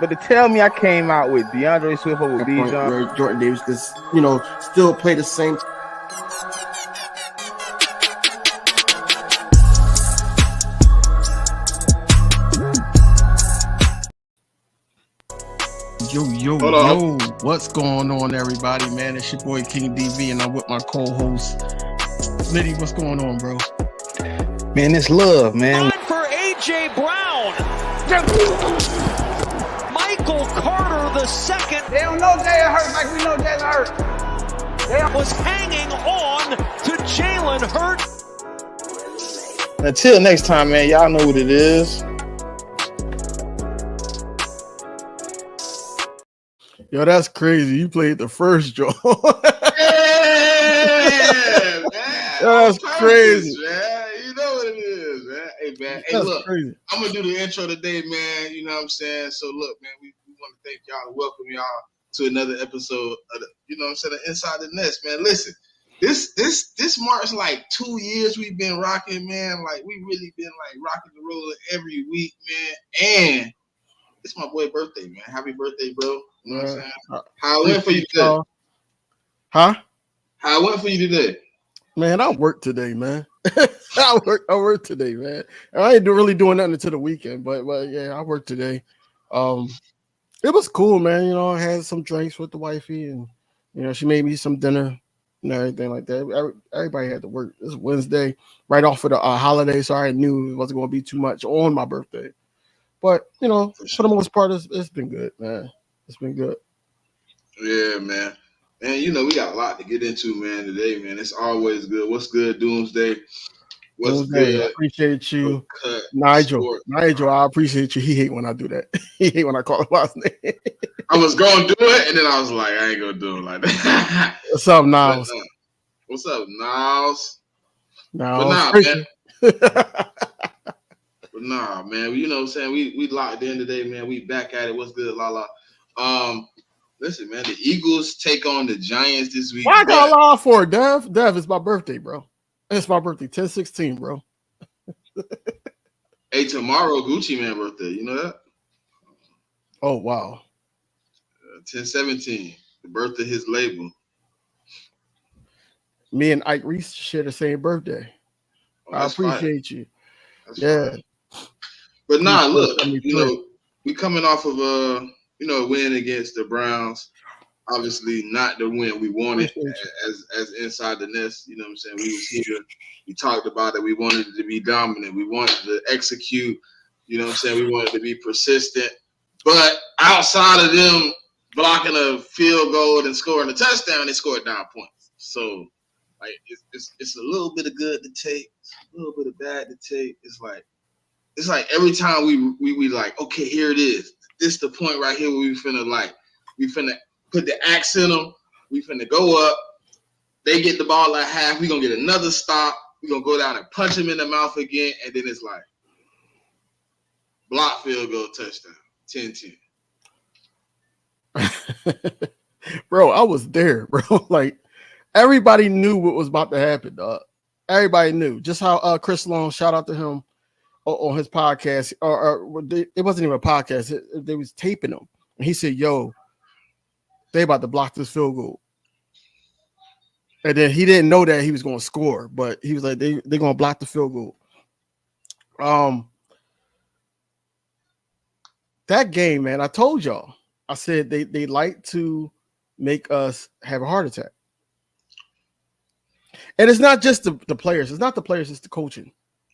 But to tell me I came out with DeAndre Swift over Bijan, where Jordan Davis just, still play the same. Yo, what's going on, everybody, man? It's your boy King DV, and I'm with my co-host, Smitty. What's going on, bro? man, it's love, man. Time for A.J. Brown. Michael Carter the second. They don't know Jalen Hurts like we know Jalen Hurts. They was hanging on to Jalen Hurts. Until next time, man, y'all know what it is. Yo, that's crazy. You played the first draw. Yeah, man. That's crazy, man. You know what it is, man. Hey, man. Hey, look, crazy. I'm gonna do the intro today, man. You know what I'm saying? So, look, man, we want to thank y'all and welcome y'all to another episode of the, Inside the Nest, man. Listen, this marks like 2 years we've been rocking, man. Like we really been like rocking the roller every week, man. And it's my boy's birthday, man. Happy birthday, bro. You know what I'm saying? How it went for you today? Huh? How it went for you today? Man, I worked today, man. I worked today, man. I ain't really doing nothing until the weekend, but yeah, I worked today. It was cool, man. I had some drinks with the wifey, and she made me some dinner and everything like that. Everybody had to work. It's Wednesday, right off of the holiday, so I knew it wasn't going to be too much on my birthday. But for the most part, it's been good, man. It's been good. Yeah, man. And we got a lot to get into, man, today, man. It's always good. What's good, Doomsday? What's good? I appreciate you, Nigel. Nigel, I appreciate you. He hate when I do that. He hate when I call him by his name. I was going to do it, and then I was like, I ain't going to do it like that. What's up, Niles? What's up, Niles? Niles. But man. But nah, man. You know what I'm saying? We locked in today, man. We back at it. What's good, Lala? Listen, man. The Eagles take on the Giants this week. Why I got Lala for it, Dev? Dev, it's my birthday, bro. It's my birthday, 10/16, bro. Hey, tomorrow Gucci Man birthday. You know that? Oh wow. 10/17, the birth of his label. Me and Ike Reese share the same birthday. I appreciate you. That's yeah. Fine. But nah, look, we coming off of a win against the Browns. Obviously not the win we wanted as Inside the Nest. You know what I'm saying? We was here. We talked about it. We wanted it to be dominant. We wanted to execute. You know what I'm saying? We wanted to be persistent. But outside of them blocking a field goal and scoring a touchdown, they scored 9 points. So like it's a little bit of good to take, a little bit of bad to take. It's like every time we like, okay, here it is. This is the point right here where we finna put the axe in them. We finna go up. They get the ball at half. We gonna get another stop. We gonna go down and punch them in the mouth again. And then it's like block field goal touchdown. 10-10. Bro, I was there, bro. Like everybody knew what was about to happen, dog. Everybody knew. Just how Chris Long, shout out to him on his podcast, or it wasn't even a podcast. They was taping him, and he said, "Yo, they about to block this field goal." And then he didn't know that he was going to score, but he was like, "They're going to block the field goal." That game, man, I told y'all. I said they like to make us have a heart attack, and it's not just the players. It's not the players. It's the coaching.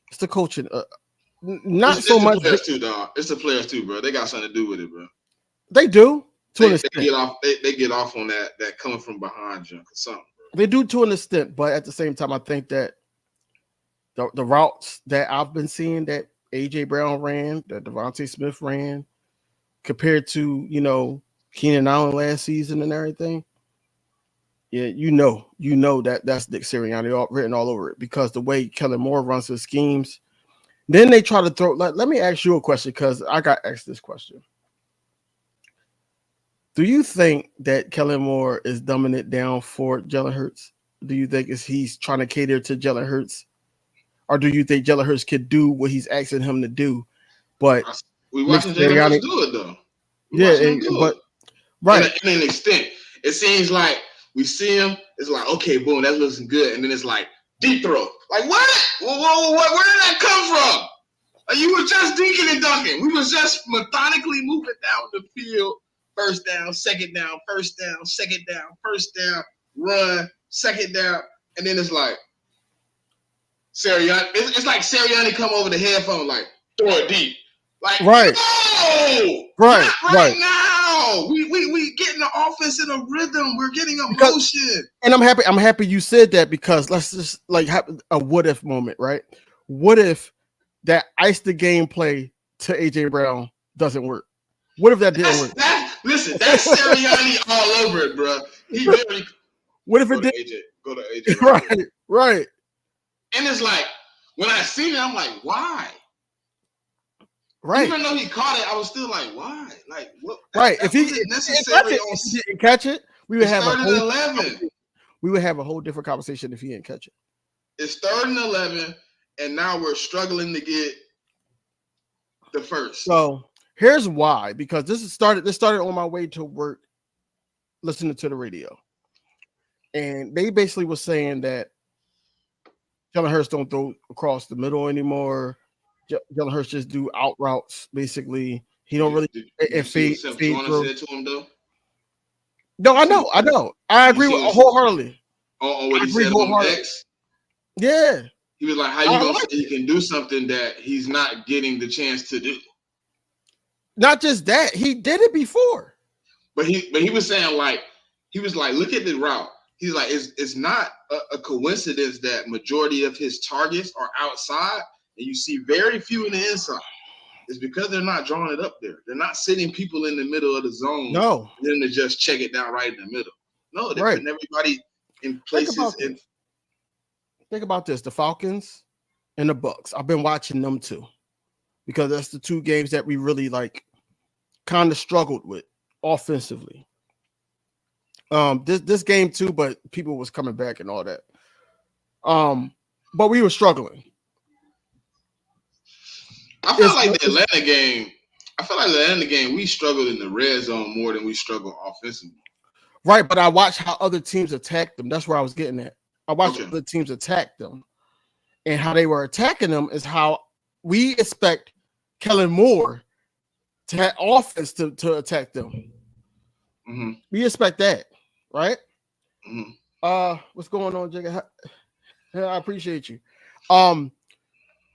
It's the coaching. It's so much. Players too, dog. It's the players too, bro. They got something to do with it, bro. They do. They get off. They get off on that coming from behind junk or something. Bro. They do to an extent, but at the same time, I think that the routes that I've been seeing that A.J. Brown ran, that Devontae Smith ran, compared to Keenan Allen last season and everything. Yeah, that's Nick Sirianni written all over it because the way Kellen Moore runs his schemes. Then they try to throw. Let me ask you a question because I got asked this question. Do you think that Kellen Moore is dumbing it down for Jalen Hurts? Do you think he's trying to cater to Jalen Hurts? Or do you think Jalen Hurts could do what he's asking him to do? But we watching Jalen Hurts do it, though. but right. In an extent, it seems like we see him. It's like, okay, boom, that's looking good, and then it's like deep throw. Like what? Where did that come from? Like, you were just dinking and dunking. We was just methodically moving down the field. First down, second down, first down, second down, first down, run, second down, and then it's like Sirianni. It's like Sirianni come over the headphone, like throw it deep. Like right, no, right now. We getting the offense in a rhythm. We're getting a motion. And I'm happy you said that, because let's just like have a what if moment, right? What if that ice the gameplay to AJ Brown doesn't work? What if that didn't work? Listen, that's Sirianni all over it, bro. He very. What if it did? Go to AJ. Right. And it's like when I seen it, I'm like, why? Right. Even though he caught it, I was still like, why? Like, what? Right. If he didn't catch it, we would have 11. We would have a whole different conversation if he didn't catch it. It's 3rd and 11, and now we're struggling to get the first. So here's why, because this started on my way to work, listening to the radio, and they basically were saying that Jalen Hurts don't throw across the middle anymore. Jalen Hurts just do out routes. Basically, he don't really feed through. Said to him though. No, I know. I agree with wholeheartedly. On what he said on X. Yeah. He was like, "How you gonna say he can do something that he's not getting the chance to do?" Not just that, he did it before. But he was saying, like, he was like, look at the route. He's like, it's not a coincidence that majority of his targets are outside, and you see very few in the inside. It's because they're not drawing it up there. They're not sitting people in the middle of the zone. No. And then to just check it down right in the middle. No, they're putting everybody in places. Think about this: the Falcons and the Bucks. I've been watching them too, because that's the two games that we really like kind of struggled with offensively. This game too, but people was coming back and all that. But we were struggling. I feel like the Atlanta game, we struggled in the red zone more than we struggled offensively. Right, but I watched how other teams attacked them. That's where I was getting at. I watched other teams attack them, and how they were attacking them is how we expect Kellen Moore to have offense to attack them. Mm-hmm. We expect that, right? Mm-hmm. What's going on, Jigga? I appreciate you. And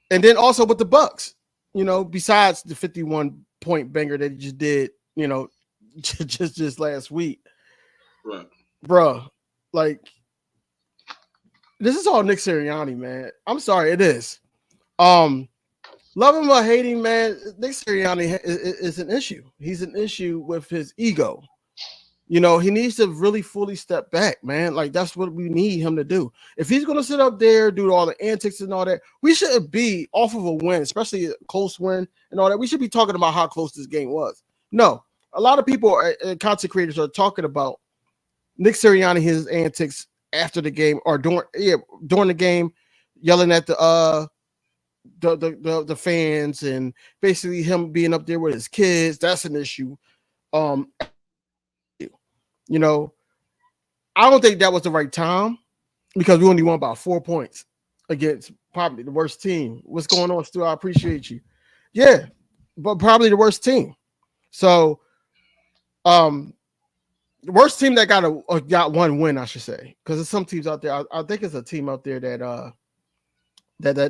then also with the Bucks, besides the 51-point banger that he just did, just last week, right, bro, like. This is all Nick Sirianni, man. I'm sorry, it is. Love him or hate him, man. Nick Sirianni is an issue. He's an issue with his ego. He needs to really fully step back, man. Like, that's what we need him to do. If he's going to sit up there, do all the antics and all that, we shouldn't be off of a win, especially a close win and all that. We should be talking about how close this game was. No, a lot of people, content creators, are talking about Nick Sirianni, his antics after the game or during the game, yelling at the fans, and basically him being up there with his kids. That's an issue. I don't think that was the right time, because we only won about 4 points against probably the worst team. What's going on, Stu? I appreciate you. Yeah, but probably the worst team. So, the worst team that got one win, I should say, because there's some teams out there. I think it's a team out there that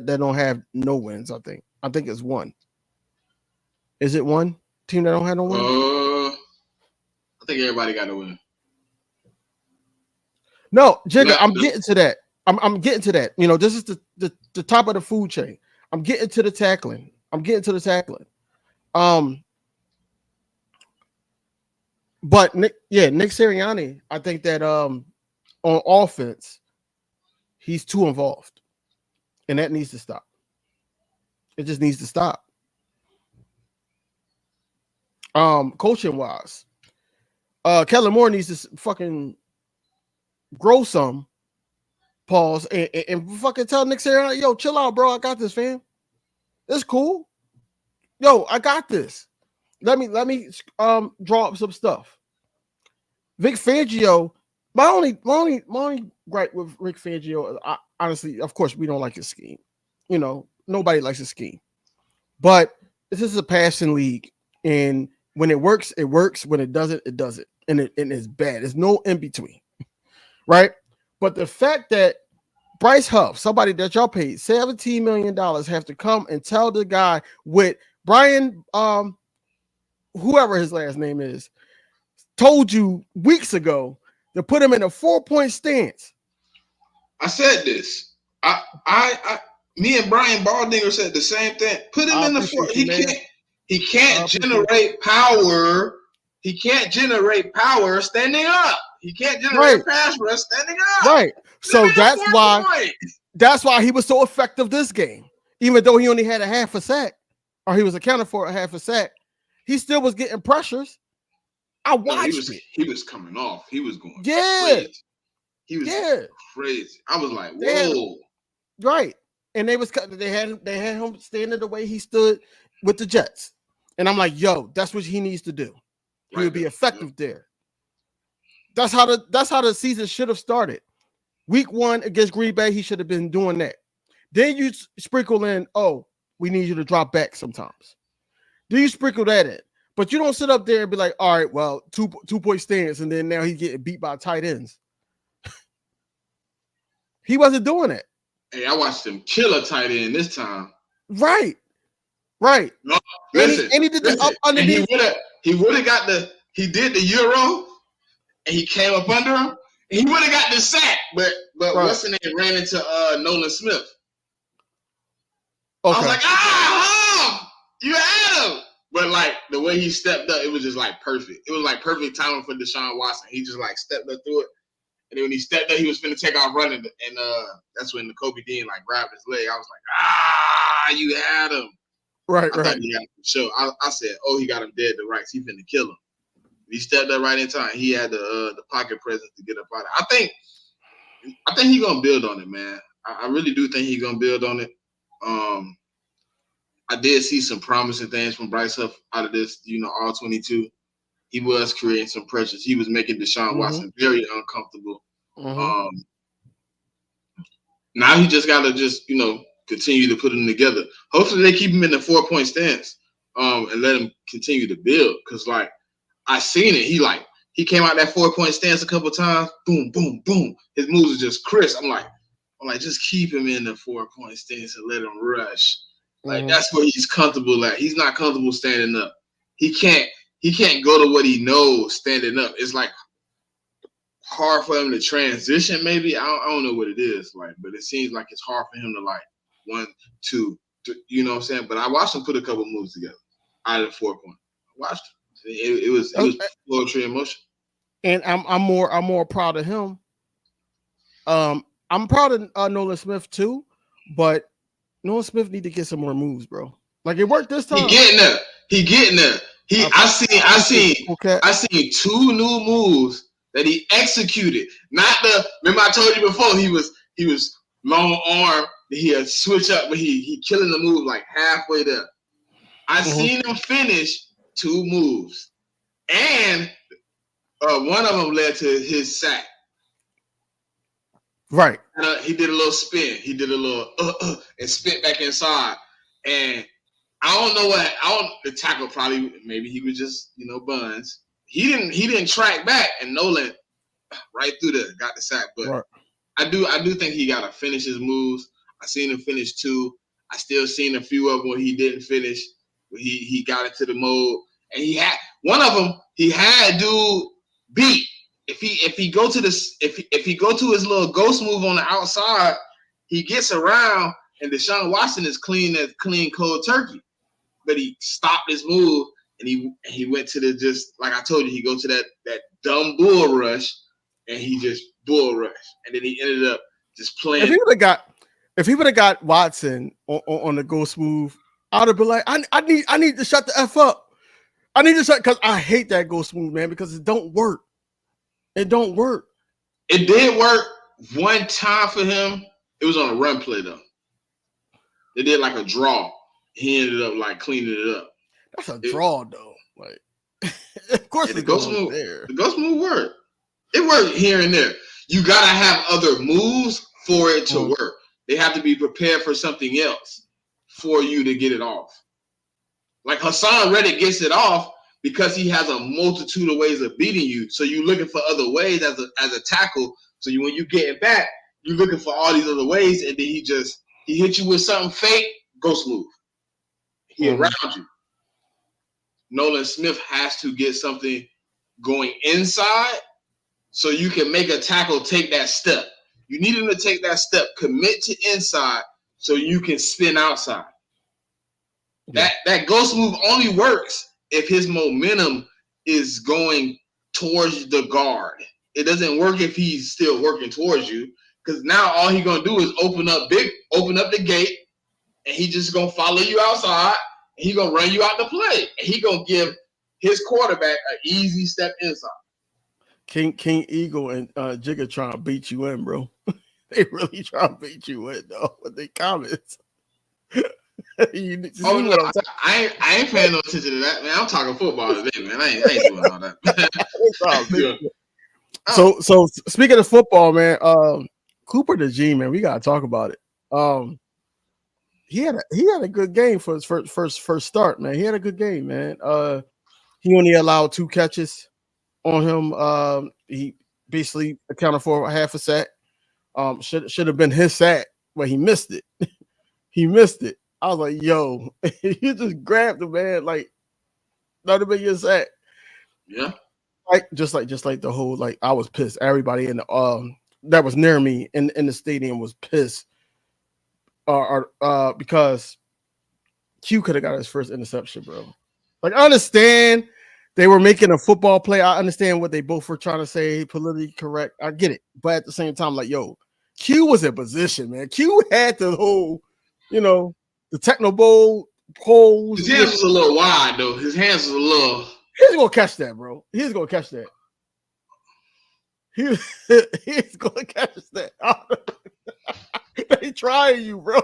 don't have no wins. I think it's one. Is it one team that don't have no wins? I think everybody got a win. No, Jigga, I'm getting to that. I'm getting to that. This is the top of the food chain. I'm getting to the tackling. But Nick Sirianni, I think that on offense, he's too involved, and that needs to stop. It just needs to stop. Coaching wise, Kellen Moore needs to fucking grow some pause and fucking tell Nick Sirianni, yo, chill out, bro. I got this, fam. It's cool. Yo, I got this. let me draw up some stuff. Vic Fangio. My only gripe with Rick Fangio is, honestly, of course, we don't like his scheme. You know, nobody likes his scheme. But this is a passing league, and when it works, it works. When it doesn't, it doesn't, and it's bad. There's no in between, right? But the fact that Bryce Huff, somebody that y'all paid $17 million, have to come and tell the guy with Brian, whoever his last name is, told you weeks ago to put him in a 4-point stance. I said this. Me and Brian Baldinger said the same thing. Put him in the 4. He can't generate power. He can't generate power standing up. He can't generate pass rush standing up. Right. So that's why he was so effective this game. Even though he only had a half a sack, or he was accounted for a half a sack, he still was getting pressures. I watched it. He was coming off. He was going crazy. He was crazy. I was like, whoa. Right. And they had him standing the way he stood with the Jets. And I'm like, yo, that's what he needs to do. He would be effective there. That's how the season should have started. Week 1 against Green Bay, he should have been doing that. Then you sprinkle in, we need you to drop back sometimes. Then you sprinkle that in. But you don't sit up there and be like, all right, well, 2-point stance, and then now he's getting beat by tight ends. He wasn't doing it. Hey, I watched him kill a tight end this time. Right. No, listen, and he did the up underneath. He would have got he did the Euro, and he came up under him, and he would have got the sack, but what's the name ran into Nolan Smith. Okay. I was like, you had him. But like the way he stepped up, it was just like perfect. It was like perfect timing for Deshaun Watson. He just like stepped up through it. And then when he stepped up, he was finna take off running. And that's when the Kobe Dean like grabbed his leg. I was like, you had him. Right. He had him for sure. I said, he got him dead to rights. He finna kill him. He stepped up right in time. He had the pocket presence to get up out of it. I think he's gonna build on it, man. I really do think he's gonna build on it. I did see some promising things from Bryce Huff out of this, all 22. He was creating some pressures. He was making Deshaun Watson very uncomfortable. Now he just got to continue to put them together. Hopefully they keep him in the 4-point stance and let him continue to build. Because, like, I seen it. He came out that 4-point stance a couple times. Boom, boom, boom. His moves are just crisp. I'm like, just keep him in the 4-point stance and let him rush. Like, that's where he's comfortable at. He's not comfortable standing up. He can't go to what he knows standing up. It's like hard for him to transition. Maybe I don't know what it is like, but it seems like it's hard for him to like 1, 2, 3, you know what I'm saying? But I watched him put a couple moves together out of the 4-point. I watched him. It was poetry in motion. And I'm more proud of him. I'm proud of Nolan Smith too, but Nolan Smith need to get some more moves, bro. Like it worked this time. He getting there. I seen 2 new moves that he executed. Remember I told you before he was long arm, he had switch up, but he killing the move like halfway there. I seen him finish 2 moves. And one of them led to his sack. Right. He did a little spin. He did a little and spit back inside. And I don't know the tackle probably maybe he was just, buns. He didn't track back, and Nolan right through there got the sack. But I do think he gotta finish his moves. I seen him finish 2. I still seen a few of them where he didn't finish. Where he got into the mode. And he had one of them, he had dude beat. If he go to his little ghost move on the outside, he gets around and Deshaun Watson is clean cold turkey. But he stopped his move and he went to the just like I told you, he go to that dumb bull rush and he just bull rush. And then he ended up just playing. If he would have got Watson on the ghost move, I would have been like, I need to shut the F up. I need to shut because I hate that ghost move, man, because it don't work. It don't work. It did work one time for him. It was on a run play though. They did like a draw. He ended up like cleaning it up. That's a draw though. Like, of course, the it's ghost going move. there. The ghost move worked. It worked here and there. You gotta have other moves for it to work. They have to be prepared for something else for you to get it off. Like Hassan Reddick gets it off because he has a multitude of ways of beating you. So you're looking for other ways as a tackle. So when you get it back, you're looking for all these other ways, and then he hit you with something fake, ghost move. He around you. Nolan Smith has to get something going inside so you can make a tackle take that step. You need him to take that step, commit to inside so you can spin outside. Yeah. That ghost move only works if his momentum is going towards the guard. It doesn't work if he's still working towards you, because now all he's gonna do is open up the gate, and he just gonna follow you outside, and he gonna run you out the play, and he gonna give his quarterback an easy step inside. King Eagle and Jigga trying to beat you in, bro. They really trying to beat you in, though, with the comments. I ain't paying no attention to that, man. I'm talking football today, man. I ain't doing all that. So speaking of football, man, Cooper DeJean, man, we gotta talk about it. He had a good game for his first start, man. He had a good game, man. He only allowed 2 catches on him. He basically accounted for half a sack. Should have been his sack, but he missed it. He missed it. I was like, yo, you just grabbed the man, like, not have been your sack. Yeah. Just like the whole, like, I was pissed. Everybody in the that was near me in the stadium was pissed. Because Q could have got his first interception, bro. Like, I understand they were making a football play. I understand what they both were trying to say, politically correct. I get it. But at the same time, like, yo, Q was in position, man. Q had the whole, the Techno Bowl holes. His hands was a little wide, though. His hands was a little. He's gonna catch that, bro. He's gonna catch that. He's gonna catch that. They trying you, bro.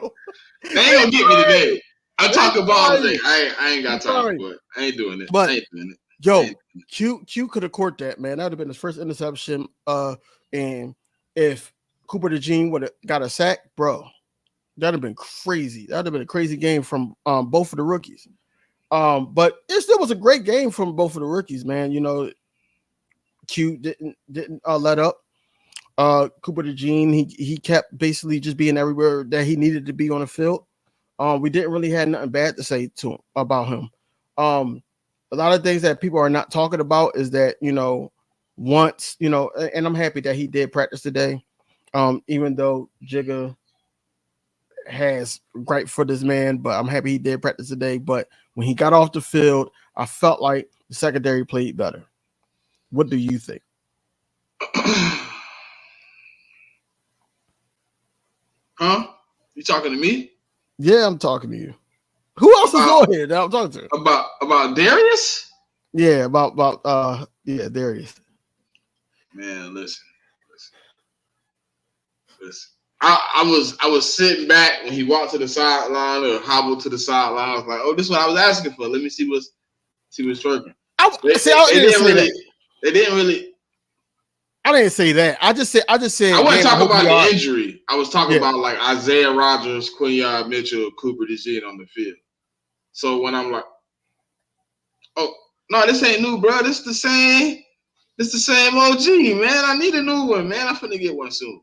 They ain't gonna get me today. I'm talking ball today. I ain't got time for it. I ain't doing it. But I ain't doing it. Yo, Q could have caught that, man. That would have been his first interception. And if Cooper DeJean would have got a sack, bro, that'd have been crazy. That'd have been a crazy game from both of the rookies. But it still was a great game from both of the rookies, man. Q didn't let up. Cooper DeJean, he kept basically just being everywhere that he needed to be on the field. We didn't really have nothing bad to say about him. A lot of things that people are not talking about is that, once, and I'm happy that he did practice today. Even though Jigga has gripe for this man, but I'm happy he did practice today. But when he got off the field, I felt like the secondary played better. What do you think? Huh? You talking to me? Yeah, I'm talking to you. Who else is on here that I'm talking to? About Darius? Yeah, about Darius. Man, listen. I was sitting back when he walked to the sideline or hobbled to the sideline. I was like, oh, this is what I was asking for. Let me see what's working. They didn't really. I didn't say that. I just said. I wasn't talking about the injury. I was talking about like Isaiah Rodgers, Quinyon Mitchell, Cooper DeJean on the field. So when I'm like, oh no, this ain't new, bro. This the same. This the same OG, man. I need a new one, man. I'm finna get one soon.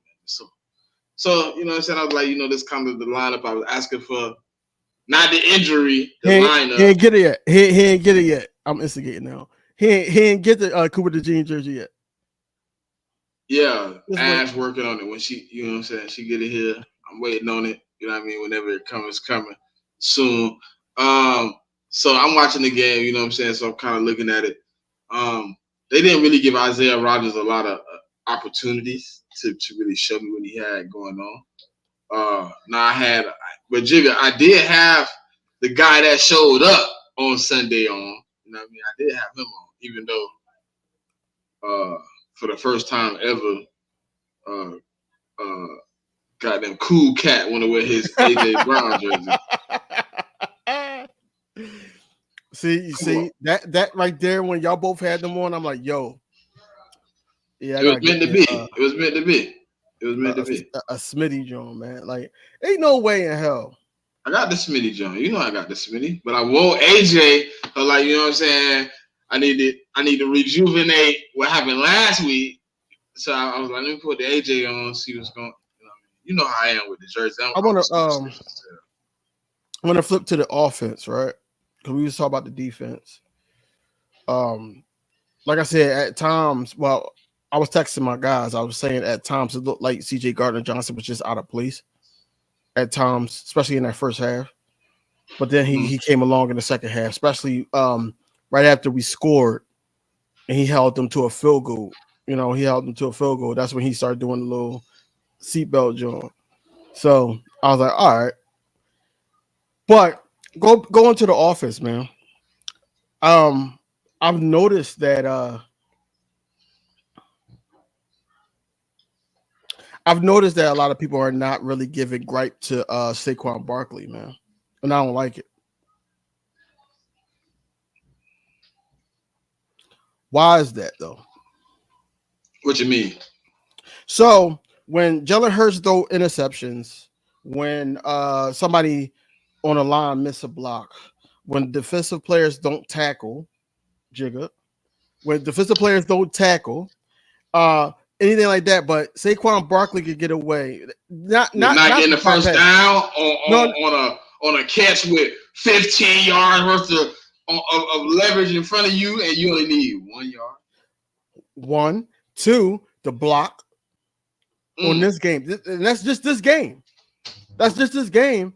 So you know what I'm saying? I was like, this kind of the lineup I was asking for. Not the injury, the lineup. He ain't get it yet. He ain't get it yet. I'm instigating now. He ain't get the Cooper DeJean jersey yet. Yeah, Ash working on it when she, you know what I'm saying, she get it here. I'm waiting on it. You know what I mean? Whenever it comes, it's coming soon. So I'm watching the game, you know what I'm saying? So I'm kind of looking at it. They didn't really give Isaiah Rodgers a lot of opportunities to really show me what he had going on. But Jigga, I did have the guy that showed up on Sunday on. You know what I mean? I did have him on, even though for the first time ever, goddamn Cool Cat want to wear his AJ Brown jersey. See that right there when y'all both had them on, I'm like, yo, yeah, It was meant to be. It was meant to be. It was meant to be. A Smitty John, man. Like, ain't no way in hell. I got the Smitty John. You know I got the Smitty, but I wore AJ. So like, you know what I'm saying? I need to rejuvenate what happened last week. So I was like, let me put the AJ on, see what's going. You know how I am with the jersey. I want to flip to the offense, right? Because we was talking about the defense. Like I said, at times, well, I was texting my guys. I was saying at times it looked like C.J. Gardner-Johnson was just out of place. At times, especially in that first half. But then he came along in the second half, especially right after we scored, and he held them to a field goal. You know, he held them to a field goal. That's when he started doing the little seatbelt joint. So I was like, all right. But go into the offense, man. I've noticed that a lot of people are not really giving gripe to Saquon Barkley, man. And I don't like it. Why is that though? What you mean? So when Jalen Hurts throw interceptions, when somebody on a line miss a block, when defensive players don't tackle, when defensive players don't tackle, anything like that, but Saquon Barkley could get away. Not getting the first down on a catch with 15 yards worth of leverage in front of you, and you only need 1 yard. 1, 2, the block on this game. And that's just this game. That's just this game.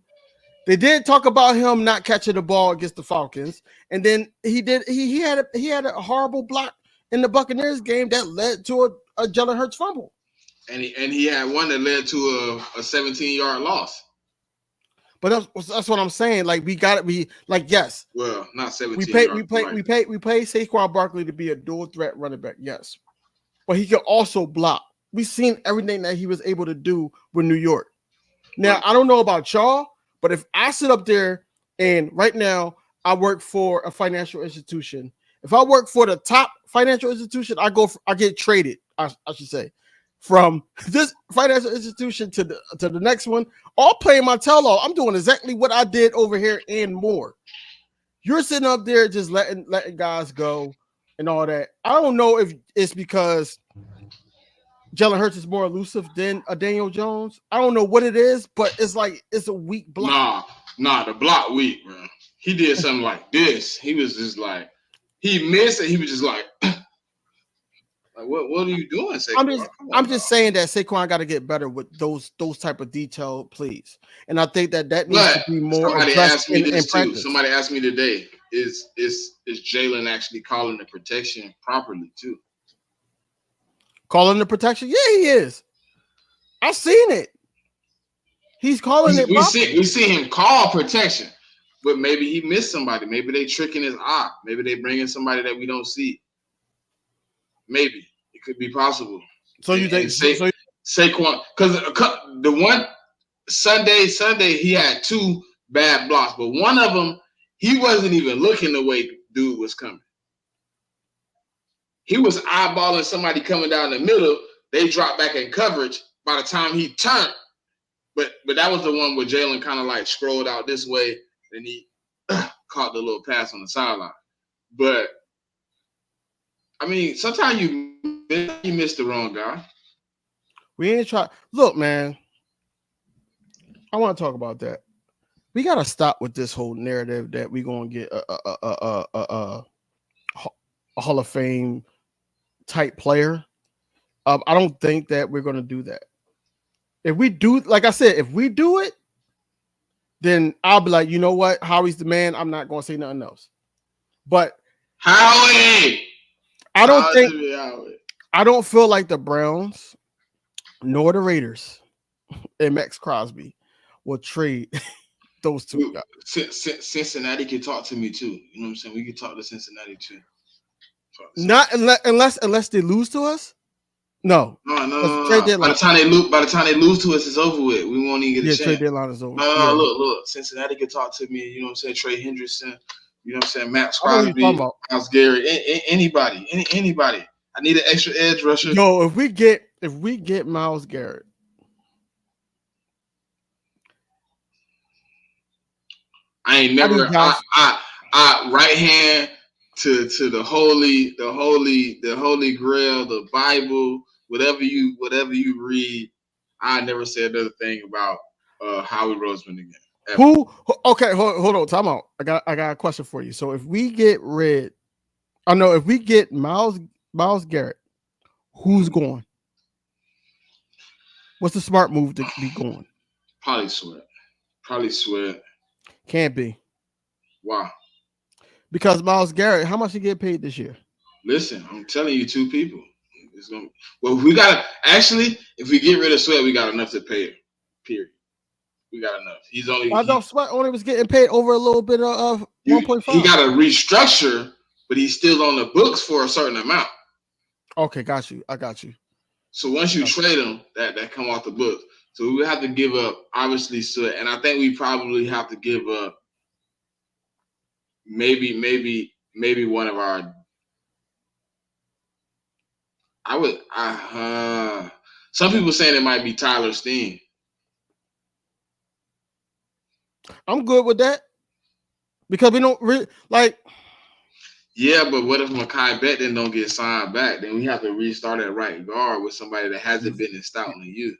They did talk about him not catching the ball against the Falcons, and then he had a horrible block in the Buccaneers game that led to a Jalen Hurts fumble. And he had one that led to a 17-yard loss. But that's what I'm saying. Like, we got to be like, yes. Well, not 17. We pay Saquon Barkley to be a dual threat running back, yes. But he can also block. We've seen everything that he was able to do with New York. Now, I don't know about y'all, but if I sit up there and right now I work for a financial institution, if I work for the top financial institution, I get traded, I should say, from this financial institution to the next one, all playing my tail off. I'm doing exactly what I did over here and more. You're sitting up there just letting guys go and all that. I don't know if it's because Jalen Hurts is more elusive than a Daniel Jones. I don't know what it is, but it's like it's a weak block. Nah, the block weak, bro. He did something like this. He was just like, he missed it. He was just like, what are you doing, Saquon? I'm just saying that Saquon got to get better with those type of detailed plays, and I think that needs to be more. Somebody asked me this too. Somebody asked me today: Is Jalen actually calling the protection properly too? Calling the protection? Yeah, he is. I've seen it. He's calling it. We see him call protection, but maybe he missed somebody. Maybe they tricking his eye. Maybe they bringing somebody that we don't see. Maybe it could be possible. So you think Saquon? Because the one Sunday he had 2 bad blocks, but one of them he wasn't even looking the way dude was coming. He was eyeballing somebody coming down the middle. They dropped back in coverage by the time he turned. But that was the one where Jalen kind of like scrolled out this way, and he caught the little pass on the sideline. But I mean, sometimes you miss the wrong guy. We ain't try. Look, man, I want to talk about that. We got to stop with this whole narrative that we're going to get a Hall of Fame type player. I don't think that we're going to do that. If we do, like I said, if we do it, then I'll be like, you know what? Howie's the man. I'm not going to say nothing else. But Howie, I don't feel like the Browns nor the Raiders and Max Crosby will trade those two guys. Cincinnati can talk to me too. You know what I'm saying? We can talk to Cincinnati too. Not unless they lose to us. No. By the time they lose to us, it's over with. We won't even get a chance. Trade deadline is over. Look. Cincinnati can talk to me. You know what I'm saying? Trey Hendrickson. You know what I'm saying? Max I know what you're talking Crosby, about. Myles Garrett, anybody. I need an extra edge rusher. Yo, if we get Myles Garrett, I ain't never I right hand to the holy grail, the Bible, whatever you read. I never said another thing about Howie Roseman again. Ever. Who? Okay, hold on. Time out. I got a question for you. So if we get Myles Garrett, who's going? What's the smart move to be going? Probably Sweat. Can't be. Why? Because Myles Garrett, how much he get paid this year? Listen, I'm telling you, two people. If we get rid of Sweat, we got enough to pay him. Period. We got enough. I thought Sweat only was getting paid over a little bit of 1.5. He got to restructure, but he's still on the books for a certain amount. Okay, got you. I got you. So once you trade him, that come off the books. So we would have to give up, obviously, Sweat, and I think we probably have to give up maybe one of our. Some people saying it might be Tyler Steen. I'm good with that because we don't really like. Yeah, but what if Mekhi Becton don't get signed back? Then we have to restart at right guard with somebody that hasn't been in stout in a year.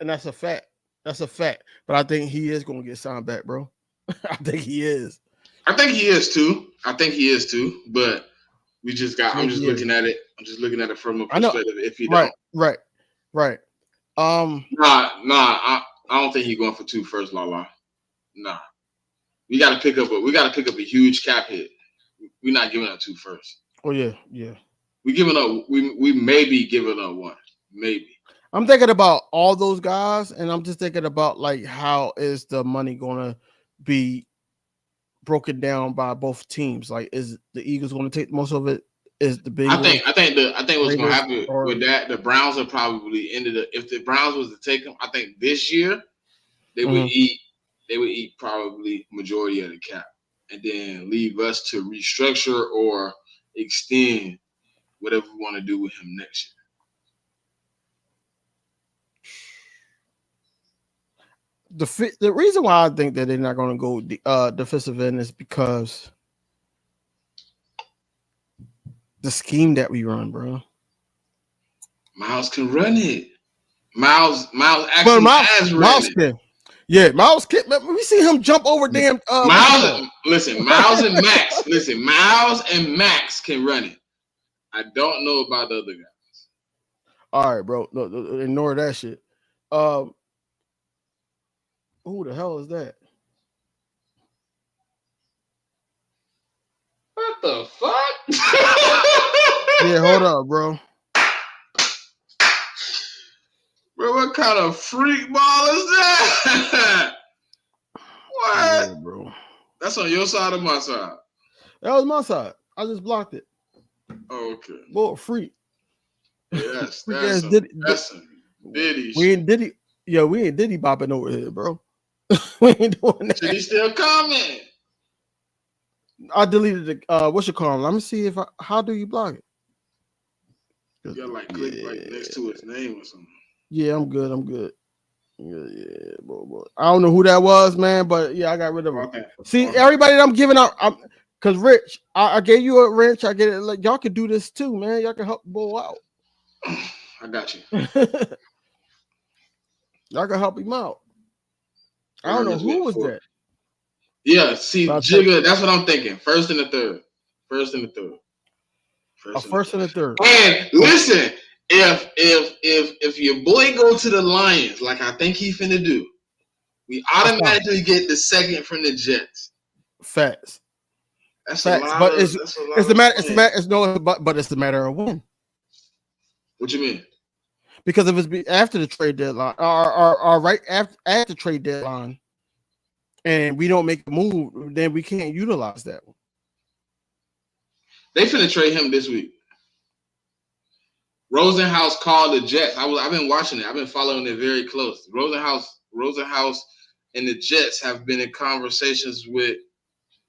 And that's a fact. That's a fact. But I think he is going to get signed back, bro. I think he is. I think he is too. But we just got. I'm just looking at it. I'm just looking at it from a perspective. If he don't, right. I don't think he's going for 2 first, Lala. Nah, we got to pick up a huge cap hit. We're not giving up 2 first. Oh yeah. We giving up. We may be giving up 1. Maybe. I'm thinking about all those guys, and I'm just thinking about like how is the money going to be broken down by both teams? Like, is the Eagles going to take most of it? Is the Bengals? I think what's going to happen with that, the Browns are probably if the Browns was to take them, I think this year they would eat probably majority of the cap and then leave us to restructure or extend whatever we want to do with him next year. The reason why I think that they're not going to go defensive end is because the scheme that we run, bro. Myles can run it. Myles actually has run it. Yeah, Myles can. We see him jump over damn. Myles and Max can run it. I don't know about the other guys. All right, bro. No, ignore that shit. Who the hell is that? What the fuck? Yeah, hold up, bro. Bro, what kind of freak ball is that? What? Yeah, bro. That's on your side or my side? That was my side. I just blocked it. Oh, okay. Boy, freak. Yes, that's some Diddy. We ain't Diddy bopping over here, bro. We ain't doing that. Did he still comment? I deleted the what's your call? Let me see how do you block it? You gotta click next to his name or something. Yeah, I'm good. Yeah, boy. I don't know who that was, man, but yeah, I got rid of him. Okay. See, everybody that I'm giving out, because Rich, I gave you a wrench. I get it. Like, y'all can do this too, man. Y'all can help Bull out. I got you. Y'all can help him out. I don't know who was that. Yeah, see, Jigga, that's what I'm thinking. First and the third. First and the third. And listen, if your boy go to the Lions, like I think he finna do, we automatically get the second from the Jets. Facts. That's facts. A lot but of, it's that's a lot it's the of matter. playing. It's the matter of when. What you mean? Because if it's after the trade deadline, or right after trade deadline, and we don't make the move, then we can't utilize that one. They finna trade him this week. Rosenhaus called the Jets. I've been watching it. I've been following it very close. Rosenhaus and the Jets have been in conversations with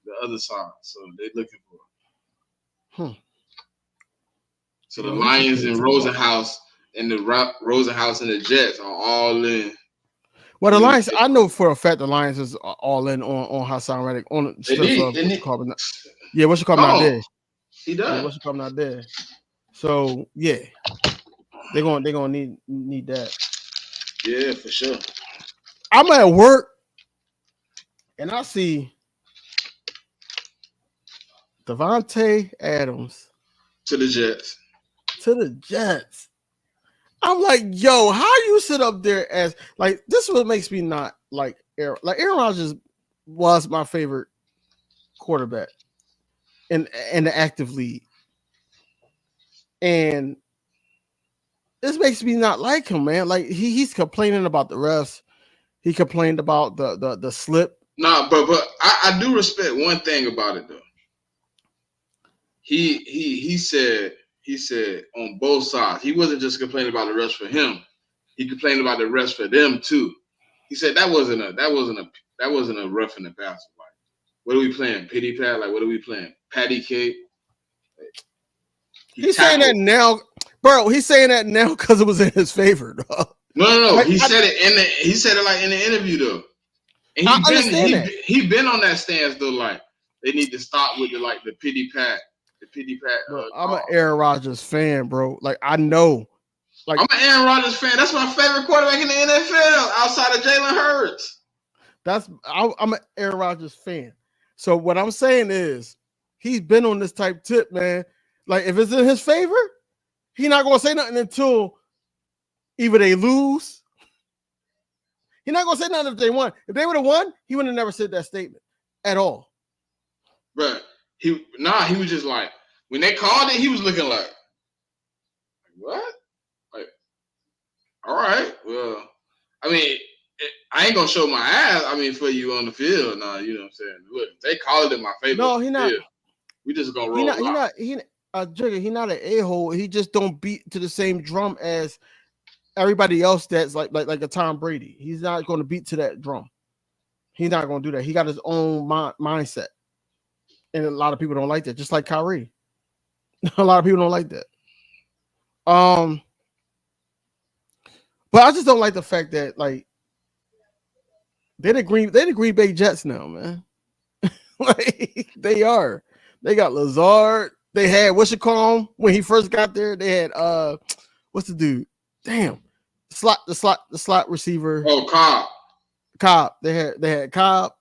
the other side. So they're looking for it. So the Well, Lions and Rosenhaus and the Rosenhaus and the Jets are all in. Well, the Lions, I know for a fact the Lions is all in on Hassan Reddick on the strength of what's called not there. He does. Yeah, what's called not there. So yeah, they're gonna need that. Yeah, for sure. I'm at work and I see Devontae Adams to the Jets. I'm like, yo, how you sit up there as like this? Is what makes me not like Aaron. Like Aaron Rodgers was my favorite quarterback in the active league, and this makes me not like him, man. Like he's complaining about the refs. He complained about the slip. Nah, but I do respect one thing about it though. He said on both sides. He wasn't just complaining about the refs for him. He complained about the refs for them too. He said that wasn't a rough in the pass. Like, what are we playing? Pity pat? Like, what are we playing? Patty cake? He's saying that now, bro. He's saying that now because it was in his favor, dog. No. Like, he said it like in the interview though. And he been on that stance though. Like they need to stop with the pity pat. The pity pat. Bro, I'm an Aaron Rodgers fan, bro. Like I know. Like I'm an Aaron Rodgers fan. That's my favorite quarterback in the NFL outside of Jalen Hurts. I'm an Aaron Rodgers fan. So what I'm saying is he's been on this type tip, man. Like if it's in his favor, he's not gonna say nothing until either they lose. He's not gonna say nothing if they won. If they would have won, he would have never said that statement at all. But he was just like when they called it, he was looking like what? Like, all right, well, I mean, I ain't gonna show my ass. I mean, for you on the field, nah, you know what I'm saying. Look, they call it in my favor. No, he not. Field. We just gonna roll. Jigga, he not an a-hole. He just don't beat to the same drum as everybody else that's like a Tom Brady. He's not going to beat to that drum. He's not going to do that. He got his own mindset. And a lot of people don't like that, just like Kyrie. A lot of people don't like that. But I just don't like the fact that like they're the Green Bay Jets now, man. Like they are. They got Lazard. They had when he first got there. They had what's the dude? Damn, the slot receiver. Oh, Cobb. They had Cobb.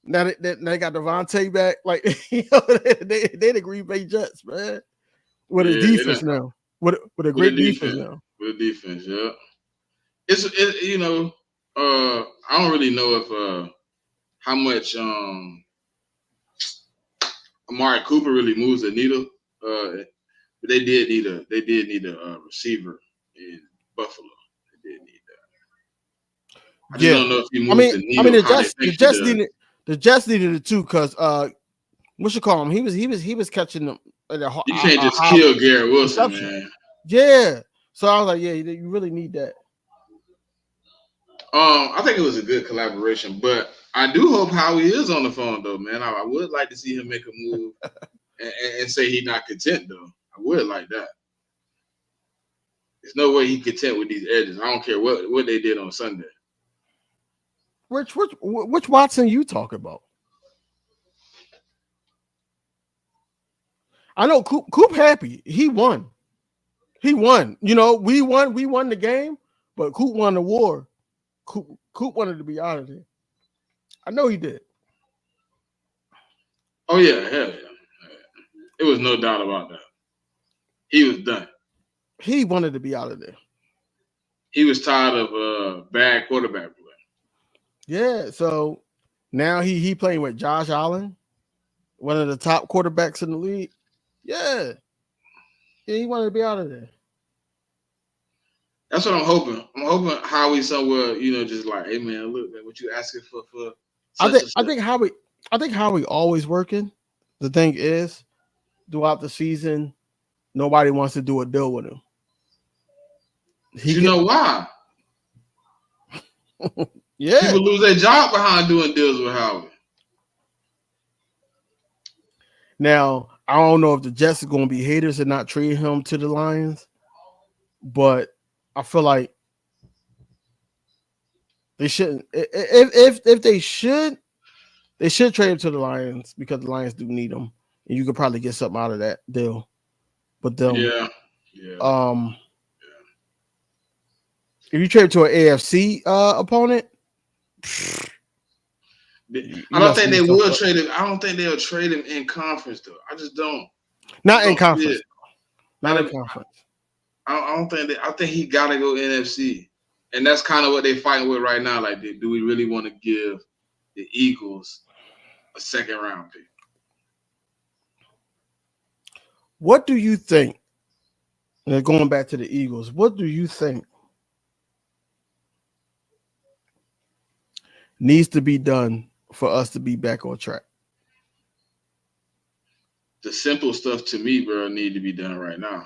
Now they got Devontae back. Like they the Green Bay Jets, man. With a defense now. With a great defense now. With a defense, yeah. It's I don't really know if how much Amari Cooper really moves the needle. But they did need a receiver in Buffalo. They did need that. I just don't know if he moves the needle. The Jets needed it too, because what you call him? He was catching them. You can't just kill Garrett Wilson, man. Yeah. So I was like, yeah, you really need that. I think it was a good collaboration, but I do hope Howie is on the phone though, man. I would like to see him make a move and say he's not content though. I would like that. There's no way he's content with these edges. I don't care what they did on Sunday. Which Watson you talk about? I know Coop happy. He won. You know, we won the game, but Coop won the war. Coop wanted to be out of there. I know he did. Oh yeah, hell yeah. It was no doubt about that. He was done. He wanted to be out of there. He was tired of bad quarterback play. Yeah, so now he playing with Josh Allen, one of the top quarterbacks in the league. Yeah, he wanted to be out of there. That's what I'm hoping. I'm hoping Howie somewhere, just like, hey man, look, man, what you asking for? I think Howie always working. The thing is, throughout the season, nobody wants to do a deal with him. Know why? Yeah, people lose their job behind doing deals with Howie. Now, I don't know if the Jets are going to be haters and not trade him to the Lions, but I feel like they shouldn't. If they should trade him to the Lions because the Lions do need him, and you could probably get something out of that deal. But Yeah. if you trade him to an AFC opponent, I don't think they will trade him. I don't think they'll trade him in conference though. I just don't. Not in conference. Not in conference. I don't think I think he got to go NFC, and that's kind of what they're fighting with right now. Like, do we really want to give the Eagles a second round pick? What do you think? And going back to the Eagles, what do you think needs to be done for us to be back on track? The simple stuff to me, bro, need to be done right now.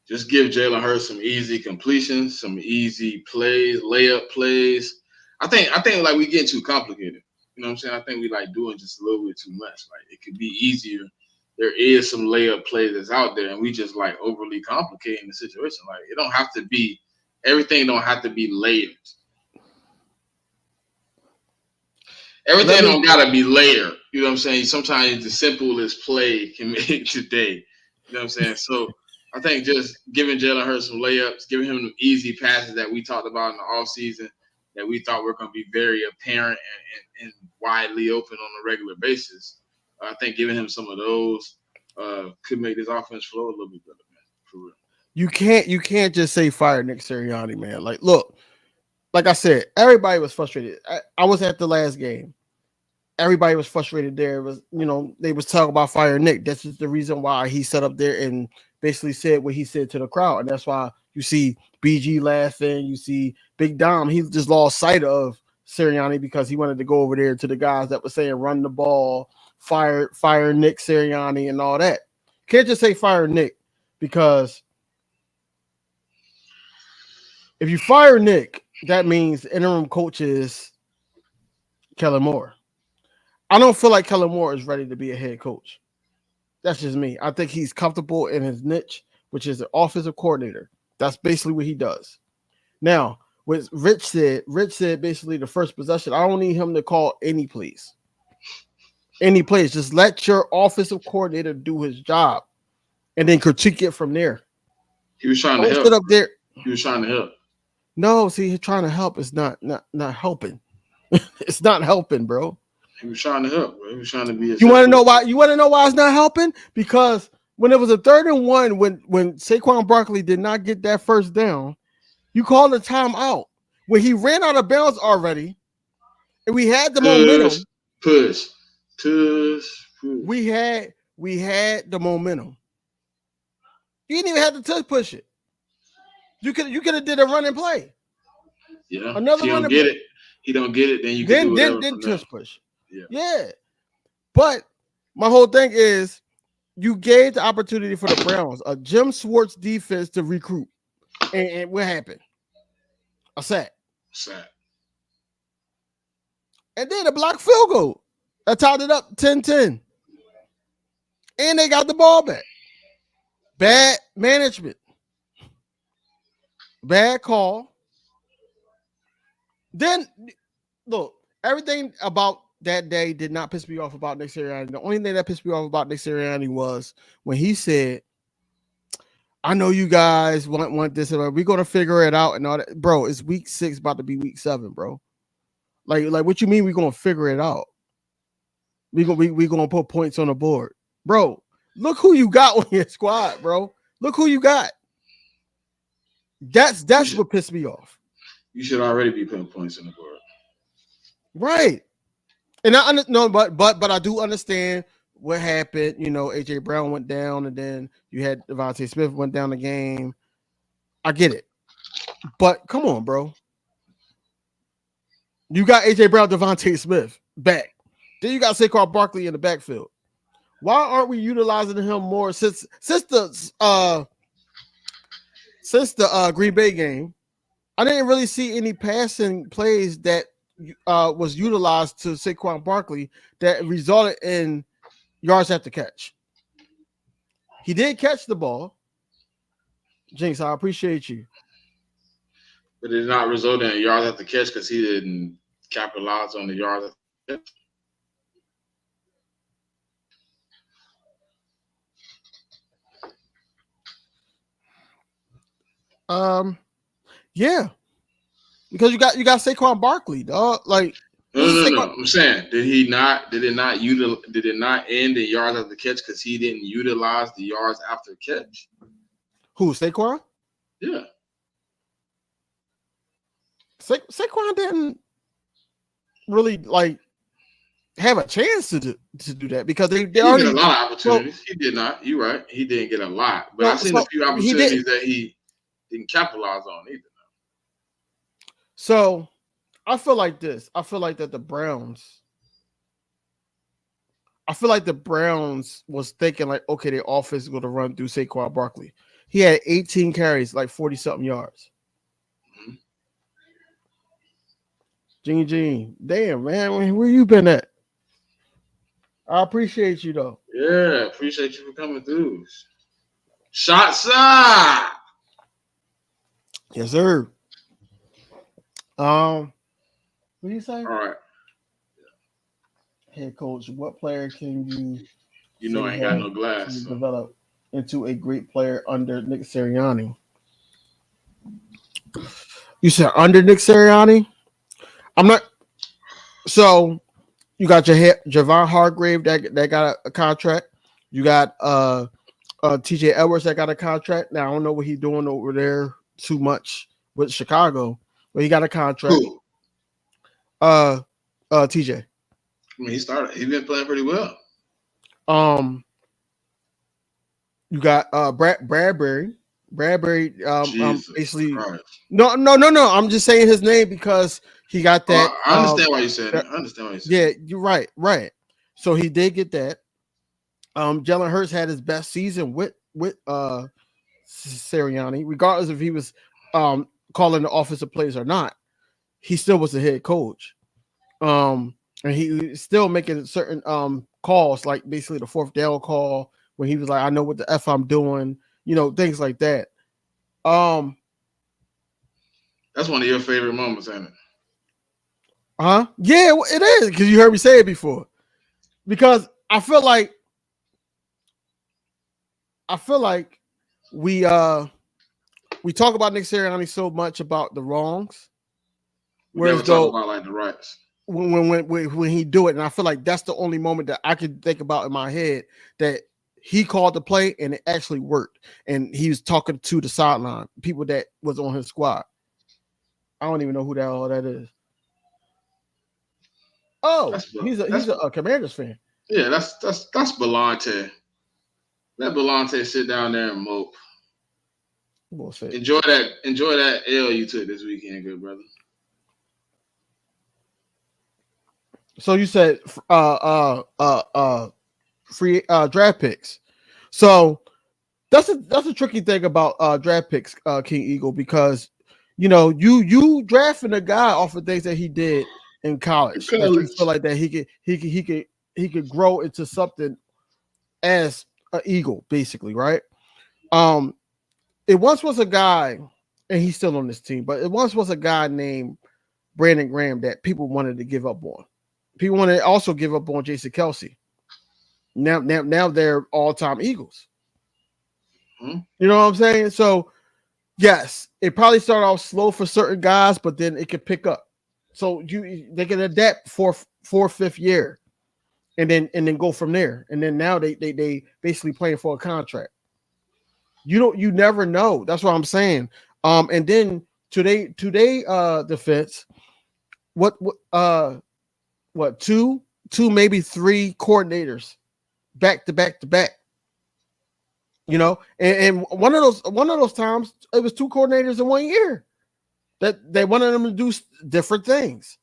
Just give Jalen Hurts some easy completions, some easy plays, layup plays. I think like we getting too complicated. You know what I'm saying? I think we like doing just a little bit too much. Like, it could be easier. There is some layup plays that's out there, and we just like overly complicating the situation. Like, it don't have to be, everything don't have to be layered. Everything don't gotta be layered. You know what I'm saying? Sometimes the simplest play can make today. You know what I'm saying? So I think just giving Jalen Hurts some layups, giving him the easy passes that we talked about in the offseason that we thought were going to be very apparent and widely open on a regular basis. I think giving him some of those could make this offense flow a little bit better, man. For real. You can't just say fire Nick Sirianni, man. Like, look, like I said, everybody was frustrated. I was at the last game. Everybody was frustrated there. It was, they was talking about fire Nick. That's just the reason why he sat up there and basically said what he said to the crowd. And that's why you see BG laughing. You see Big Dom. He just lost sight of Sirianni because he wanted to go over there to the guys that were saying run the ball, fire Nick Sirianni and all that. Can't just say fire Nick, because if you fire Nick, that means the interim coach is Kellen Moore. I don't feel like Kellen Moore is ready to be a head coach. That's just me. I think he's comfortable in his niche, which is an offensive coordinator. That's basically what he does. Now, what Rich said basically the first possession, I don't need him to call any plays. Any plays. Just let your offensive coordinator do his job and then critique it from there. He was trying to help. Sit up there. He was trying to help. No, see, he's trying to help. It's not helping. It's not helping, bro. He was trying to help, bro. He was trying to be. You want to know why? You want to know why it's not helping? Because when it was a 3rd and 1, when Saquon Barkley did not get that first down, you called a timeout. When he ran out of bounds already, and we had the momentum. Push. We had the momentum. You didn't even have to touch push it. You could have did a run and play. Yeah. Another if you run don't and get play. it. He don't get it. Then you can do whatever. Then touch push. Yeah. But my whole thing is, you gave the opportunity for the Browns, a Jim Schwartz defense, to recruit. And what happened? A sack. And then a blocked field goal. That tied it up 10-10. And they got the ball back. Bad management. Bad call. Then, look, everything about that day did not piss me off about Nick Sirianni. The only thing that pissed me off about Nick Sirianni was when he said, I know you guys want this, and we're going to figure it out and all that. Bro, it's week 6, about to be week 7, bro. Like what you mean we're going to figure it out? We're going to put points on the board. Bro, look who you got on your squad, bro. Look who you got. That's what pissed me off. You should already be putting points on the board. Right. And but I do understand what happened. AJ Brown went down, and then you had Devontae Smith went down the game. I get it. But come on, bro. You got AJ Brown, Devontae Smith back. Then you got Saquon Barkley in the backfield. Why aren't we utilizing him more since the Green Bay game? I didn't really see any passing plays that was utilized to Saquon Barkley that resulted in, yards after catch. He did catch the ball. Jinx, I appreciate you. But it did not result in yards after catch because he didn't capitalize on the yards after catch. Yeah, because you got Saquon Barkley, dog. Like, no. I'm saying, did it not end in yards after catch because he didn't utilize the yards after catch? Who, Saquon? Yeah. Saquon didn't really like have a chance to do that because they already get a lot of opportunities. He did not. You're right. He didn't get a lot, but I've seen a few opportunities that he didn't capitalize on either. So I feel like this. I feel like the Browns was thinking like, okay, their offense is going to run through Saquon Barkley. He had 18 carries, like 40-something yards. Gene, damn, man, where you been at? I appreciate you, though. Yeah, appreciate you for coming through. Shots up! Yes, sir. What do you say? All right. Head coach, what player can you? You know, I ain't got no glass. So. Develop into a great player under Nick Sirianni. You said under Nick Sirianni? I'm not. So you got your Javon Hargrave that got a contract. You got TJ Edwards that got a contract. Now I don't know what he's doing over there too much with Chicago, but he got a contract. Who? TJ. I mean, he's been playing pretty well. You got Bradbury. Basically, Christ. no. I'm just saying his name because he got that. I understand why you said it. Yeah, you're right. So he did get that. Jalen Hurts had his best season with Sirianni, regardless if he was calling the offensive plays or not. He still was the head coach. And he still making certain calls, like basically the fourth down call when he was like, I know what the F I'm doing, things like that. That's one of your favorite moments, ain't it? Yeah, it is, because you heard me say it before. Because I feel like we talk about Nick Sirianni so much about the wrongs. Whereas talk about like the rights. When he do it, and I feel like that's the only moment that I can think about in my head that he called the play and it actually worked, and he was talking to the sideline people that was on his squad. I don't even know who the hell that is. Oh, he's a Commanders fan. Yeah, that's Belante. Let Belante sit down there and mope. Enjoy that L you took this weekend, good brother. So you said free draft picks. So that's a tricky thing about draft picks, King Eagle, because you drafting a guy off of things that he did in college. That you feel like that he could grow into something as an Eagle, basically, right? It once was a guy, and he's still on this team, but it once was a guy named Brandon Graham that people wanted to give up on. People want to also give up on Jason Kelce. Now they're all-time Eagles. You know what I'm saying? So, yes, it probably started off slow for certain guys, but then it could pick up. So they can adapt fourth, fifth year, and then go from there. And then now they basically playing for a contract. You never know. That's what I'm saying. And then today defense, what two maybe three coordinators back to back. And one of those times it was two coordinators in 1 year that they wanted them to do different things.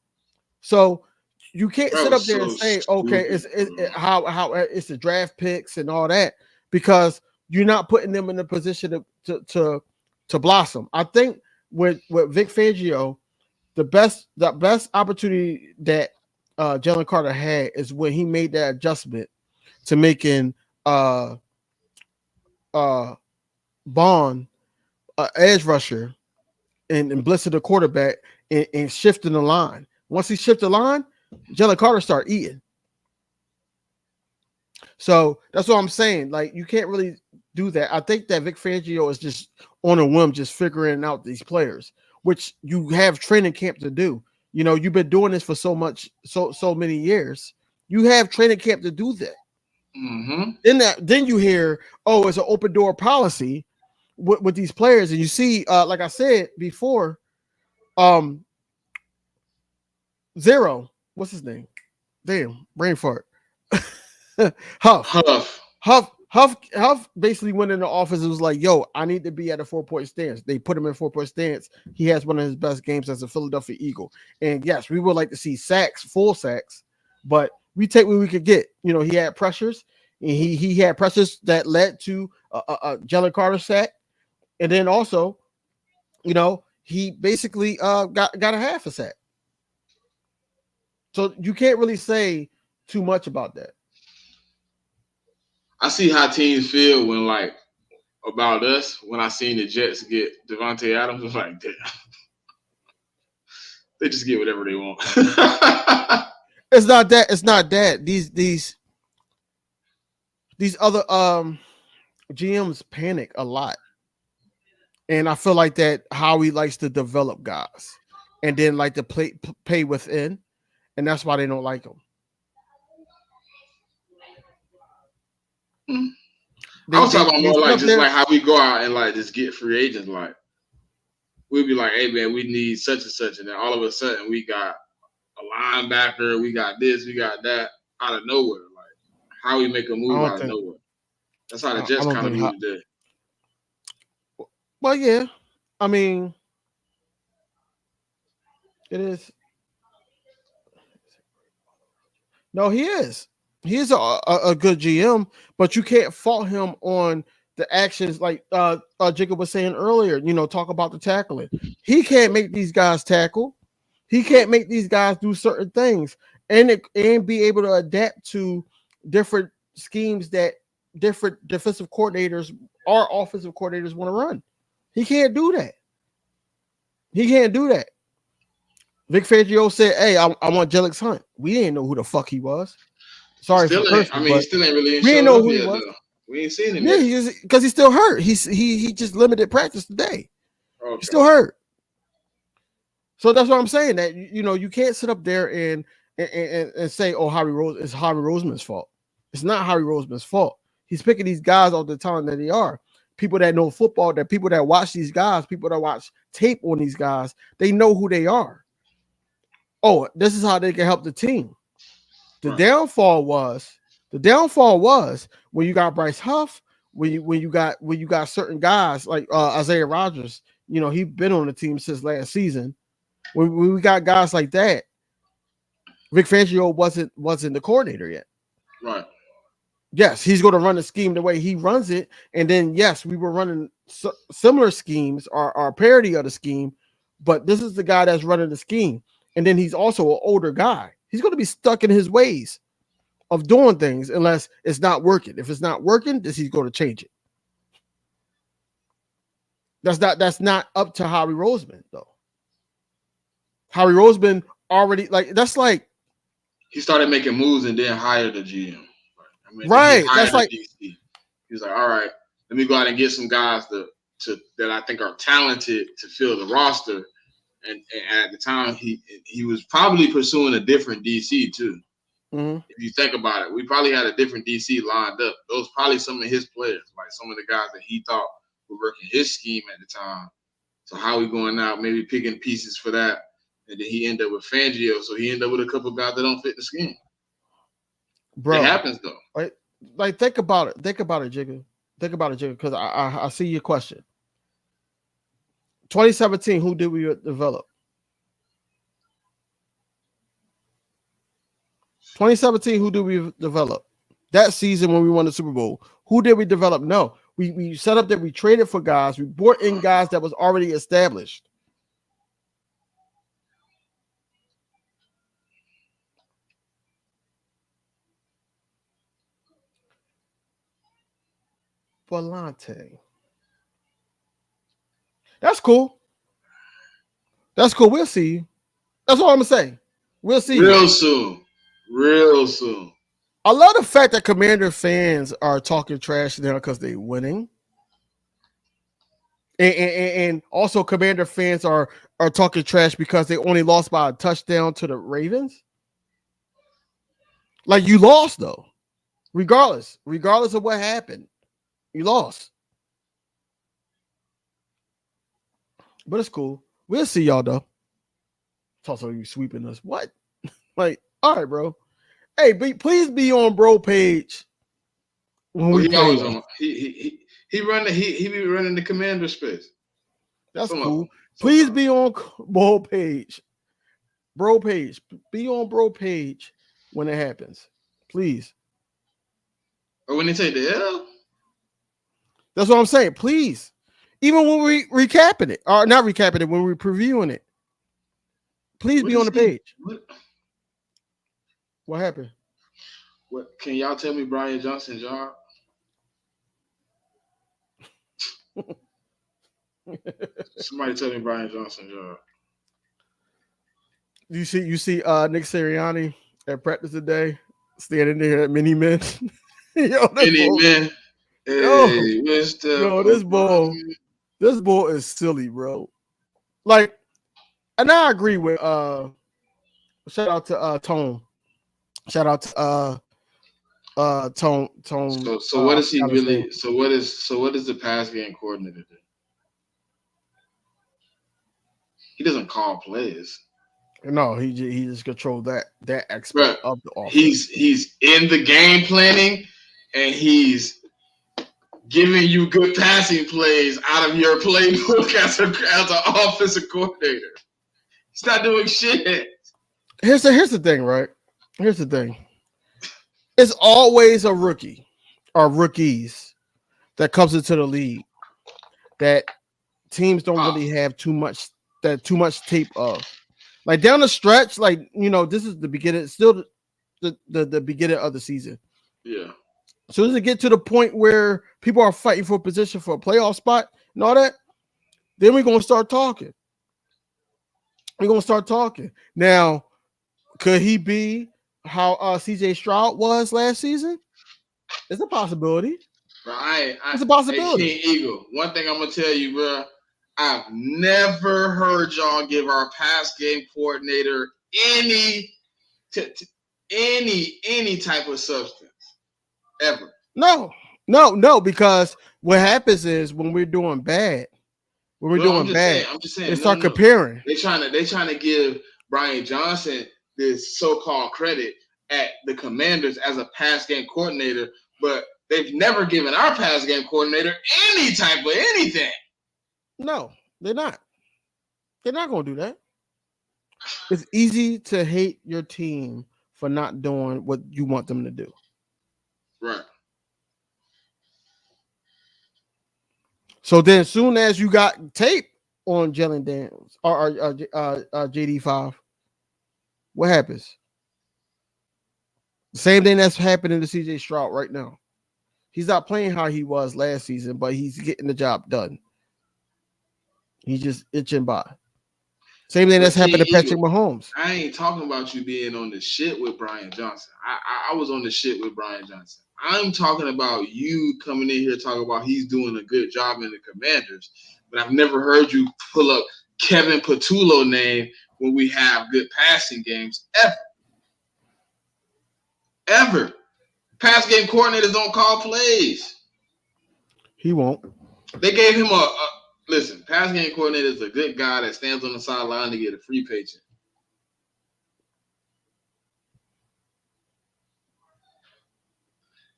So you can't sit up there and say, okay, it's how it's the draft picks and all that, because you're not putting them in a position to blossom. I think with Vic Fangio, the best opportunity that Jalen Carter had is when he made that adjustment to making Bond edge rusher and blitzing the quarterback and shifting the line. Once he shifted the line, Jalen Carter started eating. So that's what I'm saying. Like, you can't really do that. I think that Vic Fangio is just on a whim, just figuring out these players, which you have training camp to do. You know, you've been doing this for so many years. You have training camp to do that. Mm-hmm. Then you hear, oh, it's an open door policy with these players, and you see, like I said before, Zero, what's his name? Damn, brain fart. Huff basically went in the office and was like, yo, I need to be at a 4-point stance. They put him in 4-point stance. He has one of his best games as a Philadelphia Eagle. And yes, we would like to see sacks, full sacks, but we take what we could get. You know, he had pressures, and he had pressures that led to a Jalen Carter sack. And then also, you know, he basically got a half a sack. So you can't really say too much about that. I see how teams feel when, like, about us. When I seen the Jets get Devontae Adams, I was like, damn. They just get whatever they want. It's not that. It's not that. These other GMs panic a lot. And I feel like that Howie likes to develop guys and then like to pay within. And that's why they don't like him. I was talking about more like just like how we go out and like just get free agents. Like, we'll be like, hey man, we need such and such, and then all of a sudden we got a linebacker, we got this, we got that out of nowhere. Like, how we make a move out of nowhere. That's how the Jets kind of do today. Well, yeah, I mean, it is. No, he is. He is a good GM, but you can't fault him on the actions like Jacob was saying earlier. You know, talk about the tackling. He can't make these guys tackle. He can't make these guys do certain things and be able to adapt to different schemes that different defensive coordinators or offensive coordinators want to run. He can't do that. He can't do that. Vic Fangio said, hey, I want Jelix Hunt. We didn't know who the fuck he was. Sorry for cursing, he still ain't really. We didn't know who he was. We ain't seen him yet. Because he's still hurt. He just limited practice today. Okay. He's still hurt. So that's what I'm saying. That you can't sit up there and say, oh, it's Harvey Roseman's fault. It's not Harvey Roseman's fault. He's picking these guys all the time that they are. People that know football, that people that watch these guys, people that watch tape on these guys, they know who they are. Oh, this is how they can help the team. The downfall was when you got Bryce Huff, when you got certain guys like Isaiah Rodgers. You know, he's been on the team since last season. When we got guys like that, Vic Fangio wasn't the coordinator yet. Right. Yes, he's going to run the scheme the way he runs it, and then yes, we were running similar schemes or parody of the scheme, but this is the guy that's running the scheme, and then he's also an older guy. He's going to be stuck in his ways of doing things unless it's not working. If it's not working, then he's going to change it. That's not up to Howie Roseman though. Howie Roseman already that's like he started making moves and then hired the GM. Right. That's like DC. He was like, all right, let me go out and get some guys that I think are talented to fill the roster. And at the time, he was probably pursuing a different DC too. Mm-hmm. If you think about it, we probably had a different DC lined up. Those probably some of his players, like some of the guys that he thought were working his scheme at the time. So how we going out, maybe picking pieces for that, and then he ended up with Fangio. So he ended up with a couple of guys that don't fit the scheme. Bro, it happens though. Like think about it, Jigga. Think about it, Jigga, because I see your question. 2017, who did we develop? 2017, who did we develop? That season when we won the Super Bowl, who did we develop? No, we set up that we traded for guys. We brought in guys that was already established. Palante. That's cool. That's cool. We'll see you. That's all I'm gonna say. We'll see you. Real soon. Real soon. I love the fact that Commander fans are talking trash now because they're winning. And also Commander fans are talking trash because they only lost by a touchdown to the Ravens. Like, you lost though. Regardless of what happened, you lost. But it's cool. We'll see y'all though. It's also you sweeping us. What? Like, all right, bro. Hey, please be on bro page when we he always on. He be running the commander space. That's cool. Please be on bro page. Bro page. Be on bro page when it happens. Please. Or when they take the L? That's what I'm saying. Please. Even when we recapping it, or not recapping it, when we're previewing it. Please be on the page. What happened? What can y'all tell me Brian Johnson job? Somebody tell me Brian Johnson job. You see Nick Sirianni at practice today, standing there at mini men. Mini men. Hey, Mr. This ball is silly, bro. Like, and I agree with shout out to Tone. Shout out to Tone. So what is he really? So what is the pass game coordinator do? He doesn't call plays. No, he just controlled that aspect of the offense. He's in the game planning, and he's giving you good passing plays out of your playbook as an offensive coordinator. He's not doing shit. Here's the thing, right? Here's the thing. It's always a rookie or rookies that comes into the league that teams don't really have too much tape of. Like, down the stretch, like, this is the beginning, still the beginning of the season. Yeah. So as it get to the point where people are fighting for a position for a playoff spot and all that, then we're gonna start talking. Now, could he be how CJ Stroud was last season? It's a possibility. Bro, it's a possibility. Hey, King Eagle, one thing I'm gonna tell you, bro. I've never heard y'all give our pass game coordinator any type of substance ever. No, because what happens is when we're doing bad, I'm just saying, they start comparing. They trying to give Brian Johnson this so-called credit at the Commanders as a pass game coordinator, but they've never given our pass game coordinator any type of anything. No, they're not. They're not going to do that. It's easy to hate your team for not doing what you want them to do. Right. So then, soon as you got tape on Jalen Daniels or JD5, what happens? Same thing that's happening to CJ Stroud right now. He's not playing how he was last season, but he's getting the job done. He's just itching by. Same thing that's happened to Patrick Mahomes. I ain't talking about you being on the shit with Brian Johnson. I was on the shit with Brian Johnson. I'm talking about you coming in here talking about he's doing a good job in the Commanders, but I've never heard you pull up Kevin Patullo name when we have good passing games ever. Pass game coordinators don't call plays. He won't. They gave him listen, pass game coordinator is a good guy that stands on the sideline to get a free paycheck.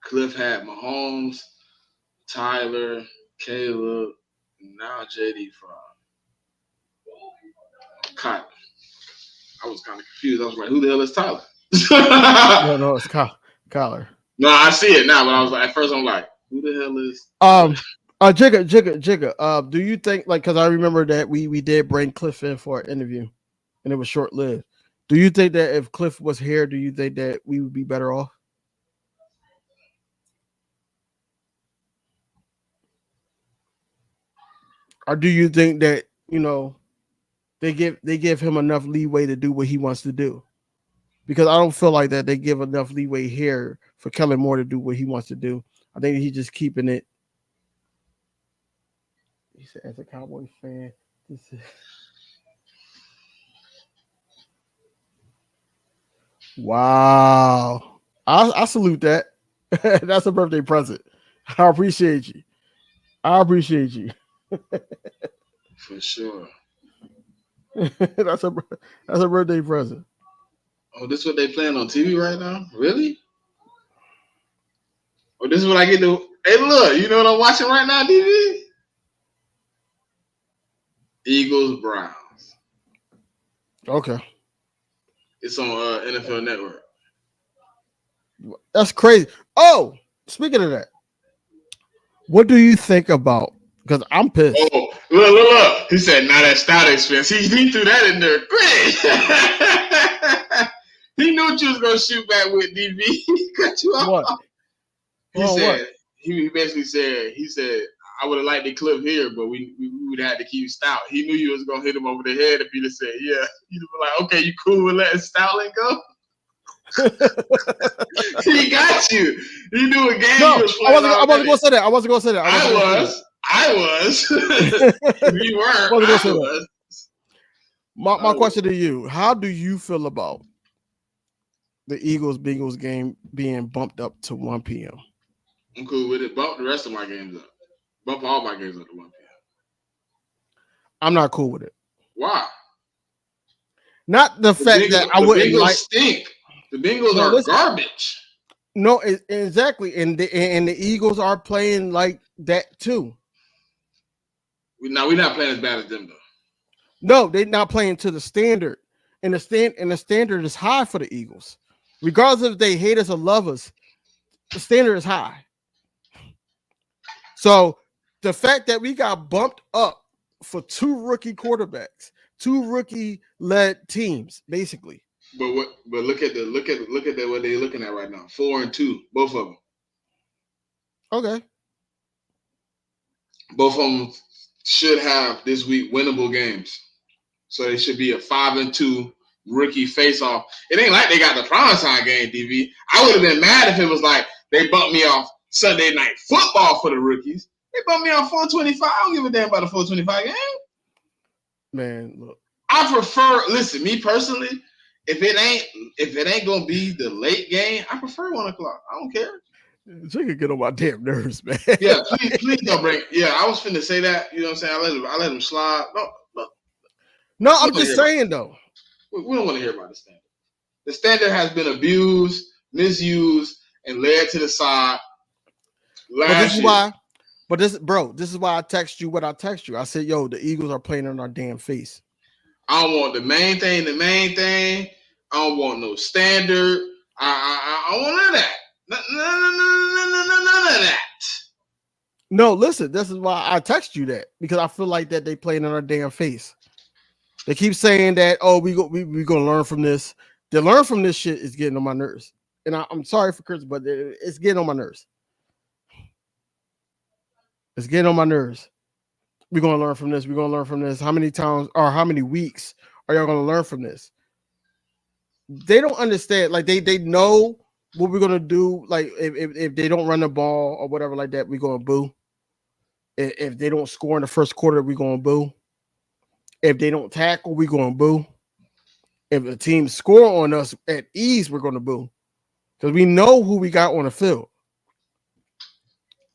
Cliff had Mahomes, Tyler, Caleb, now JD5. Kyler. I was kind of confused. I was like, who the hell is Tyler? No, it's Kyler. No, I see it now, but I was like, at first I'm like, who the hell is Jigga, do you think, like, because I remember that we did bring Cliff in for an interview and it was short-lived. Do you think that if Cliff was here, do you think that we would be better off? Or do you think that, they give him enough leeway to do what he wants to do? Because I don't feel like that they give enough leeway here for Kellen Moore to do what he wants to do. I think he's just keeping it. He said, as a Cowboys fan, this is... Wow. I salute that. That's a birthday present. I appreciate you. For sure. That's a birthday present. Oh, this is what they playing on TV right now? Really? Oh, this is what I get to. Hey, look, you know what I'm watching right now, DV? Eagles Browns. Okay. It's on NFL Network. That's crazy. Oh, speaking of that, what do you think about? Because I'm pissed. Oh, look. He said, "Not that stout expense." He threw that in there. Great. He knew what you was gonna shoot back with, DV. He cut you off. What? He basically said, I would have liked the clip here, but we would have to keep stout. He knew you was gonna hit him over the head if he'd have said, yeah. He'd be like, okay, you cool with letting Stoutland go? He got you. He knew a game. No, was playing I wasn't gonna say that. I wasn't gonna say that. I was. We weren't. I was. was. My question to you: how do you feel about the Eagles-Bengals game being bumped up to 1 p.m.? I'm cool with it. Bump the rest of my games up. Bump all my games up to 1 p.m. I'm not cool with it. Why? Not the fact that I wouldn't Bengals like. Stink. The Bengals are garbage. No, exactly, and the Eagles are playing like that too. We're not playing as bad as them though. No, they're not playing to the standard, and the standard is high for the Eagles, regardless if they hate us or love us. The standard is high. So the fact that we got bumped up for two rookie quarterbacks, two rookie-led teams, basically. But look at what they're looking at right now. 4-2, both of them. Okay. Both of them should have this week winnable games. So they should be a 5-2 rookie face-off. It ain't like they got the primetime game, DV. I would have been mad if it was like they bumped me off Sunday night football for the rookies. They bumped me off 425. I don't give a damn about the 425 game. Man, look. I prefer, listen, me personally, if it ain't gonna be the late game, I prefer 1 o'clock. I don't care. She could get on my damn nerves, man. Yeah, please don't bring. Yeah, I was finna say that. You know what I'm saying? I let him slide. No, I'm just saying though. We don't want to hear about the standard. The standard has been abused, misused, and led to the side. This is why I text you what I text you. I said, yo, the Eagles are playing on our damn face. I don't want the main thing. I don't want no standard. I don't want none of that. None of that. No, listen, this is why I text you that, because I feel like that they playing on our damn face. They keep saying that, oh, we gonna learn from this. The learn from this shit is getting on my nerves. And I'm sorry for Chris, but it's getting on my nerves. It's getting on my nerves. We're gonna learn from this. We're gonna learn from this. How many times or how many weeks are y'all gonna learn from this? They don't understand. Like they know what we're gonna do. Like if they don't run the ball or whatever like that, we're gonna boo. If they don't score in the first quarter, we're gonna boo. If they don't tackle, we're gonna boo. If the team score on us at ease, we're gonna boo. Because we know who we got on the field.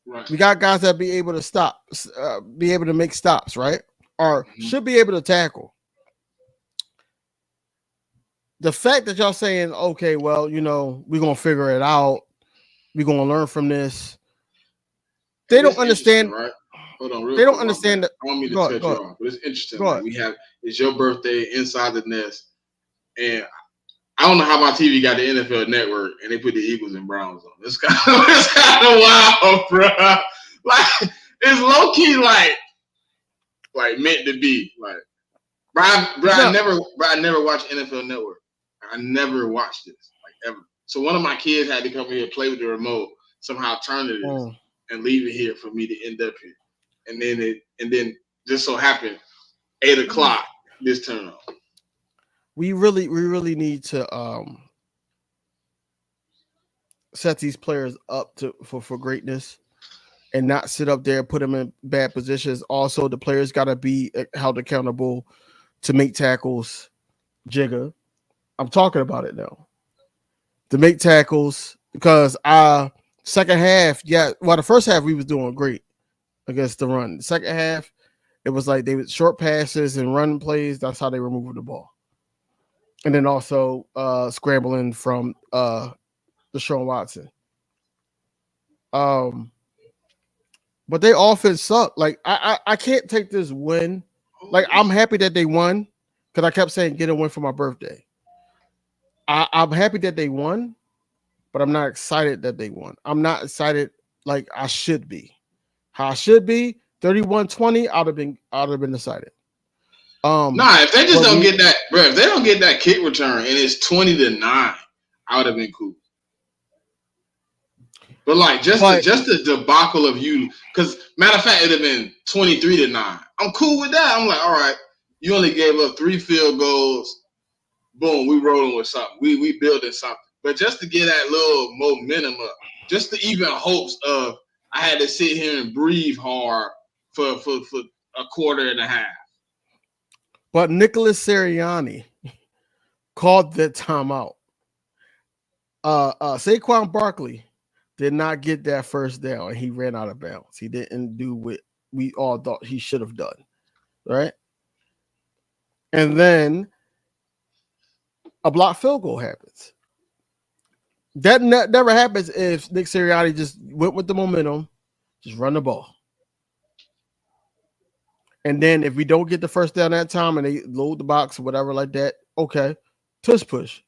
Right. We got guys that be able to stop, be able to make stops, right? Or should be able to tackle. The fact that y'all saying, okay, well, we're going to figure it out. We're going to learn from this. They don't understand. Right? Hold on. They don't understand that. I want me to cut you off, but it's interesting. Like it's your birthday inside the nest. And I don't know how my TV got the NFL Network and they put the Eagles and Browns on. It's kind of wild, bro. Like it's low key, like meant to be. Like, I never watched NFL Network. I never watched this, like ever. So one of my kids had to come here and play with the remote, somehow turn it and leave it here for me to end up here. And then just so happened 8:00 this turn. We really need to set these players up for greatness and not sit up there and put them in bad positions. Also, the players got to be held accountable to make tackles. Jigga, I'm talking about it now. To make tackles, because second half, the first half we was doing great against the run. The second half, it was like they would short passes and run plays. That's how they were moving the ball. And then also scrambling from Deshaun Watson. But they offense sucked. Like I can't take this win. Like I'm happy that they won because I kept saying get a win for my birthday. I'm happy that they won, but I'm not excited that they won. I'm not excited like I should be. How I should be 31-20. I'd have been excited. If they just don't get that, bro. If they don't get that kick return and it's 20-9, I would have been cool. But like just the debacle of you, because matter of fact, it'd have been 23-9. I'm cool with that. I'm like, all right, you only gave up 3 field goals. Boom, we rolling with something. We building something. But just to get that little momentum up, just to even hopes of I had to sit here and breathe hard for a quarter and a half. But Nicholas Sirianni called that timeout. Saquon Barkley did not get that first down, and he ran out of bounds. He didn't do what we all thought he should have done, right? And then a blocked field goal happens. That never happens if Nick Sirianni just went with the momentum, just run the ball. And then if we don't get the first down that time and they load the box or whatever like that, okay, tush push.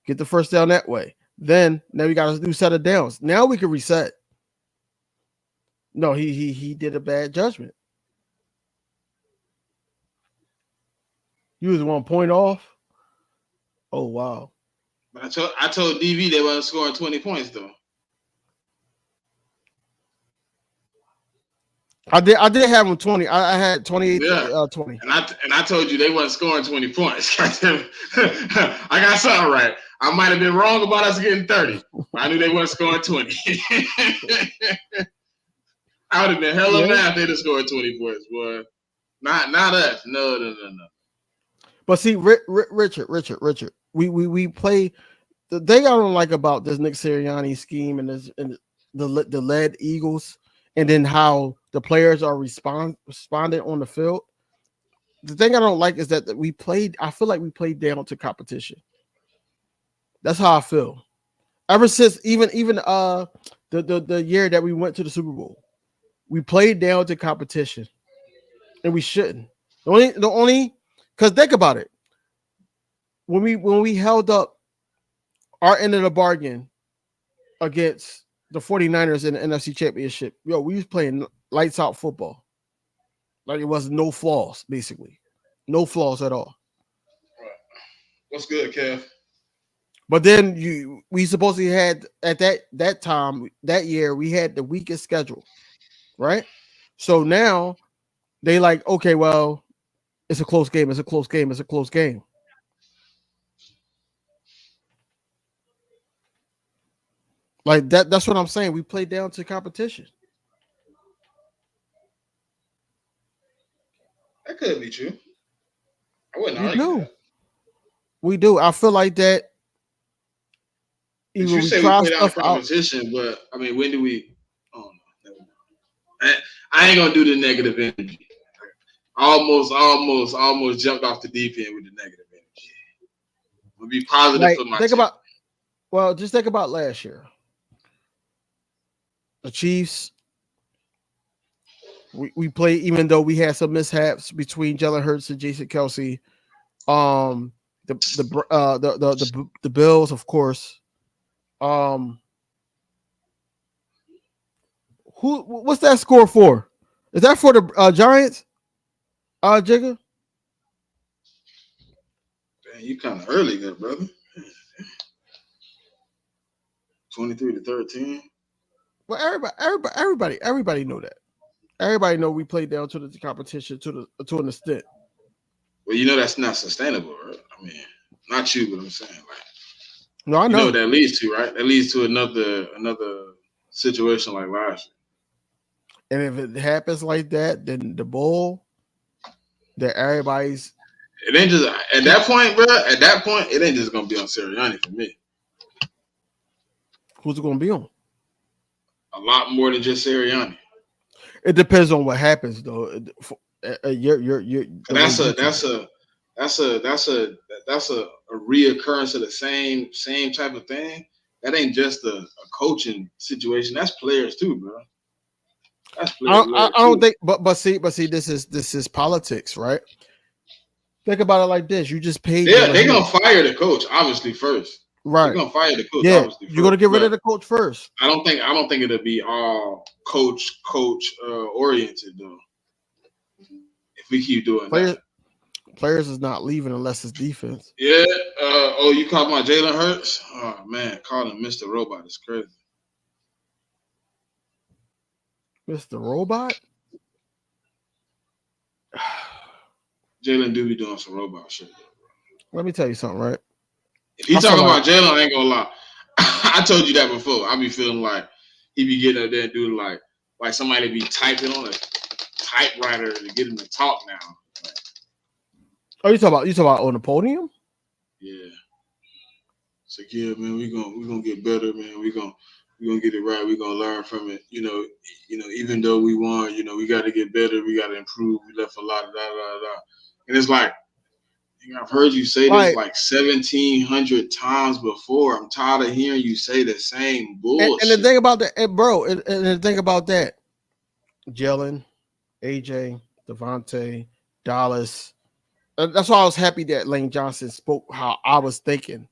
Get the first down that way. Then now we got a new set of downs. Now we can reset. No, he did a bad judgment. He was 1 point off. Oh wow. I told DV they wasn't scoring 20 points though. I did have him 20. I had 28 20. And I told you they wasn't scoring 20 points. I got something right. I might have been wrong about us getting 30. But I knew they wasn't scoring 20. I would have been hella mad if they'd have scored 20 points, boy. Not us. No. But see, Richard, we play. The thing I don't like about this Nick Sirianni scheme and the lead Eagles, and then how the players are responding on the field. The thing I don't like is that I feel like we played down to competition. That's how I feel. Ever since even the year that we went to the Super Bowl, we played down to competition, and we shouldn't. The only because think about it. When we held up our end of the bargain against the 49ers in the NFC Championship, we was playing lights out football. Like it was no flaws, basically. No flaws at all. Right. What's good, Kev? But then we supposedly had at that time, that year, we had the weakest schedule, right? So now they like, okay, well, it's a close game. Like that's what I'm saying. We played down to competition. That could be true. I wouldn't argue that. We do. I feel like that. You say we play down to competition, but I mean, when do we? Oh no, I ain't gonna do the negative energy. Almost jumped off the deep end with the negative energy. We'll be positive for my team. Just think about last year. The Chiefs, we played, even though we had some mishaps between Jalen Hurts and Jason Kelce. The Bills, of course. What's that score for? Is that for the Giants? Jigga? Man, you kind of early there, brother. 23-13. Well, everybody know that. Everybody know we played down to the competition to an extent. Well, you know that's not sustainable, right? I mean, not you, but I'm saying like. No, I You know. know what that leads to, right? That leads to another situation like last And if it happens like that, then the bowl that everybody's year. It ain't just at that point, bro. At that point, it ain't just gonna be on Sirianni for me. who's it going to be on? A lot more than just Sirianni. It depends on what happens, though. You're That's a reoccurrence of the same type of thing. That ain't just a coaching situation. That's players too, bro. That's players. I don't think, but see, this is politics, right? Think about it like this: you just paid. They're gonna fire the coach, obviously first. Right? They're gonna fire the coach, yeah, obviously. You're gonna get rid of the coach first. I don't think it'll be all coach oriented though. If we keep doing that. Players is not leaving unless it's defense. Yeah. You called my Jalen Hurts? Oh man, calling Mr. Robot is crazy. Mr. Robot? Jalen do be doing some robot shit. Let me tell you something, right? If he talking about Jalen, I ain't gonna lie. I told you that before. I be feeling like he be getting up there and doing like somebody be typing on a typewriter to get him to talk now. Like, oh, you talking about on the podium? Yeah. So yeah, man, we gonna get better, man. We gonna get it right. We gonna learn from it. You know, even though we won, we got to get better. We got to improve. We left a lot of da. And it's like, I've heard you say this like 1,700 times before. I'm tired of hearing you say the same bullshit. And the thing about that, bro, and the thing about that, Jalen, AJ, Devontae, Dallas. That's why I was happy that Lane Johnson spoke how I was thinking.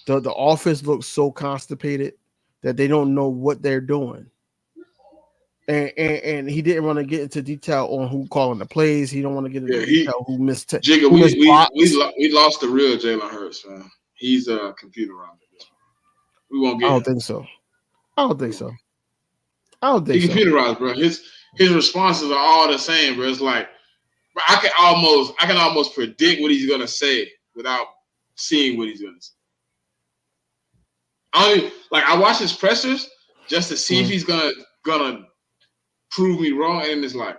The offense looks so constipated that they don't know what they're doing. And he didn't want to get into detail on who calling the plays. He don't want to get into detail who missed. Jigga, we lost the real Jalen Hurts, man. He's a computer around it. We won't get. I don't think so. I don't think so. He computerized, bro. His responses are all the same, bro. It's like I can almost predict what he's gonna say without seeing what he's gonna say. I watch his pressers just to see if he's gonna prove me wrong, and it's like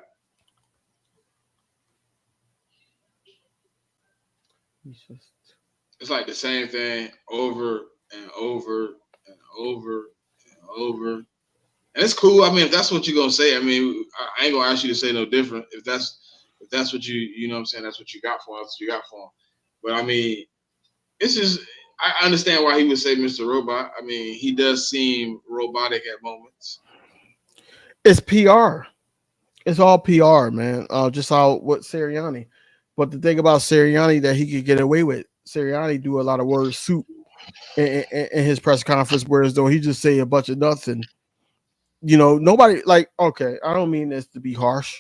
it's like the same thing over and over and over and over. And it's cool. I mean, if that's what you're gonna say, I mean, I ain't gonna ask you to say no different. If that's what you know what I'm saying, that's what you got for us, you got for him. But I mean, it's just I understand why he would say Mr. Robot. I mean, he does seem robotic at moments. It's PR. It's all PR, man. Just how what Sirianni. But the thing about Sirianni that he could get away with, Sirianni do a lot of word soup in his press conference, whereas though he just say a bunch of nothing. Nobody okay, I don't mean this to be harsh,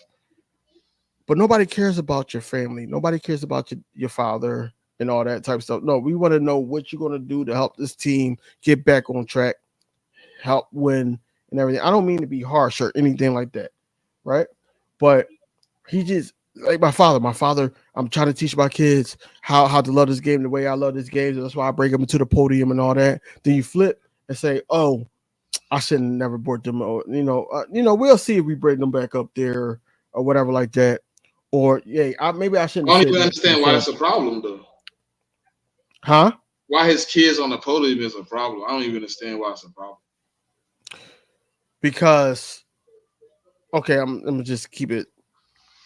but nobody cares about your family. Nobody cares about your father and all that type of stuff. No, we want to know what you're going to do to help this team get back on track, help win and everything. I don't mean to be harsh or anything like that, right? But he just, like my father, I'm trying to teach my kids how to love this game the way I love this game. So that's why I bring them to the podium and all that. Then you flip and say, oh, I should have never brought them. We'll see if we bring them back up there or whatever like that. Or maybe I shouldn't. I don't even understand why it's a problem though. Huh? Why his kids on the podium is a problem? I don't even understand why it's a problem. Because, okay, I'm gonna just keep it